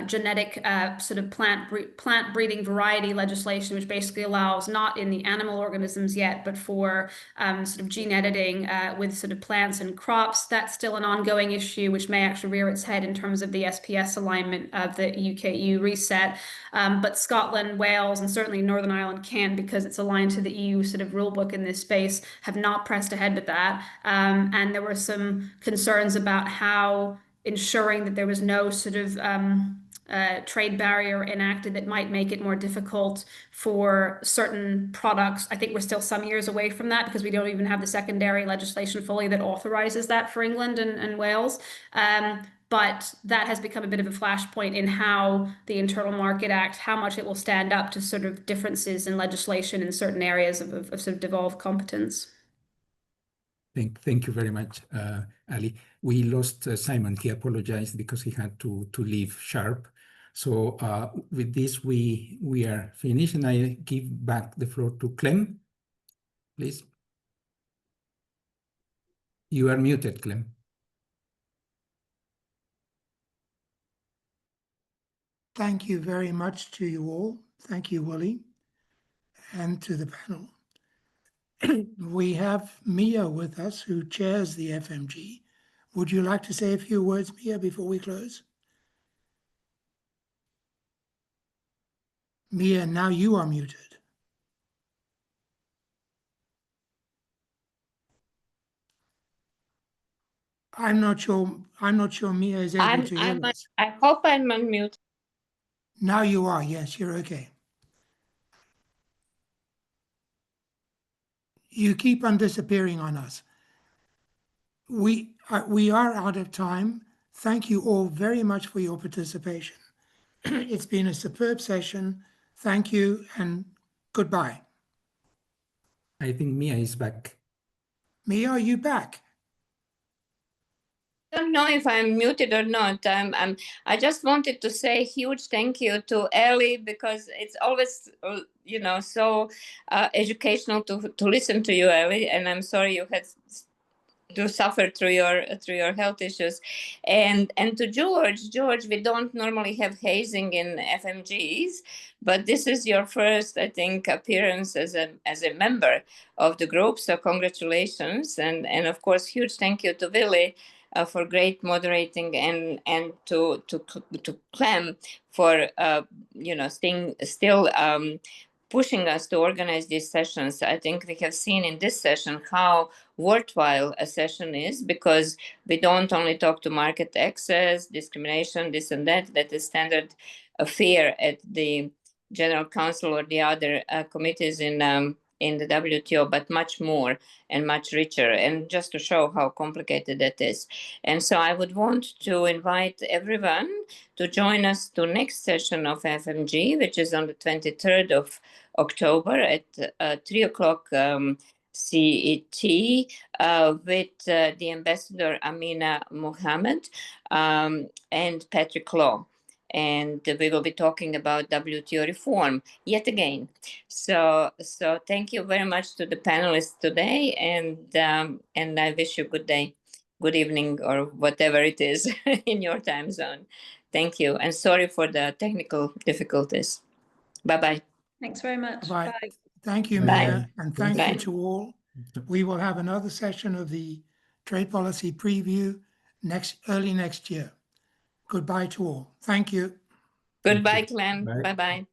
genetic sort of plant breeding variety legislation, which basically allows, not in the animal organisms yet, but for sort of gene editing with sort of plants and crops. That's still an ongoing issue, which may actually rear its head in terms of the SPS alignment of the UK-EU reset. But Scotland, Wales, and certainly Northern Ireland can, because it's aligned to the EU sort of rulebook in this space, have not pressed ahead with that. And there were some concerns about how ensuring that there was no sort of trade barrier enacted that might make it more difficult for certain products. I think we're still some years away from that because we don't even have the secondary legislation fully that authorizes that for England and Wales. But that has become a bit of a flashpoint in how the Internal Market Act, how much it will stand up to sort of differences in legislation in certain areas of sort of devolved competence. Thank you very much, Ali. We lost Simon. He apologized because he had to leave sharp. So with this, we are finished, and I give back the floor to Clem, please. You are muted, Clem. Thank you very much to you all. Thank you, Willy, and to the panel. We have Mia with us, who chairs the FMG. Would you like to say a few words, Mia, before we close? Mia, now you are muted. I'm not sure Mia is able to hear us. I hope I'm unmuted. Now you are, yes, you're okay. You keep on disappearing on us. We are out of time. Thank you all very much for your participation. It's been a superb session. Thank you and goodbye. I think Mia is back. Mia, are you back? I don't know if I'm muted or not. I just wanted to say a huge thank you to Ellie, because it's always, so educational to listen to you, Ellie. And I'm sorry you had to suffer through your health issues, and to George, we don't normally have hazing in FMGs, but this is your first, I think, appearance as a member of the group. So congratulations, and of course, huge thank you to Willy for great moderating, and to Clem for still pushing us to organize these sessions. I think we have seen in this session how worthwhile a session is, because we don't only talk to market access, discrimination, this and that is standard affair at the General Council or the other committees in the WTO, but much more and much richer, and just to show how complicated that is. And so I would want to invite everyone to join us to next session of FMG, which is on the 23rd of October at 3 o'clock CET with the Ambassador Amina Mohammed and Patrick Law. And we will be talking about WTO reform yet again. So thank you very much to the panelists today, and I wish you good day, good evening, or whatever it is in your time zone. Thank you, and sorry for the technical difficulties. Bye-bye. Thanks very much. Bye. Bye. Thank you, Bye. Mia, and thank Bye. you to all. We will have another session of the trade policy preview early next year. Goodbye to all. Thank you. Goodbye, Clem. Bye. Bye-bye.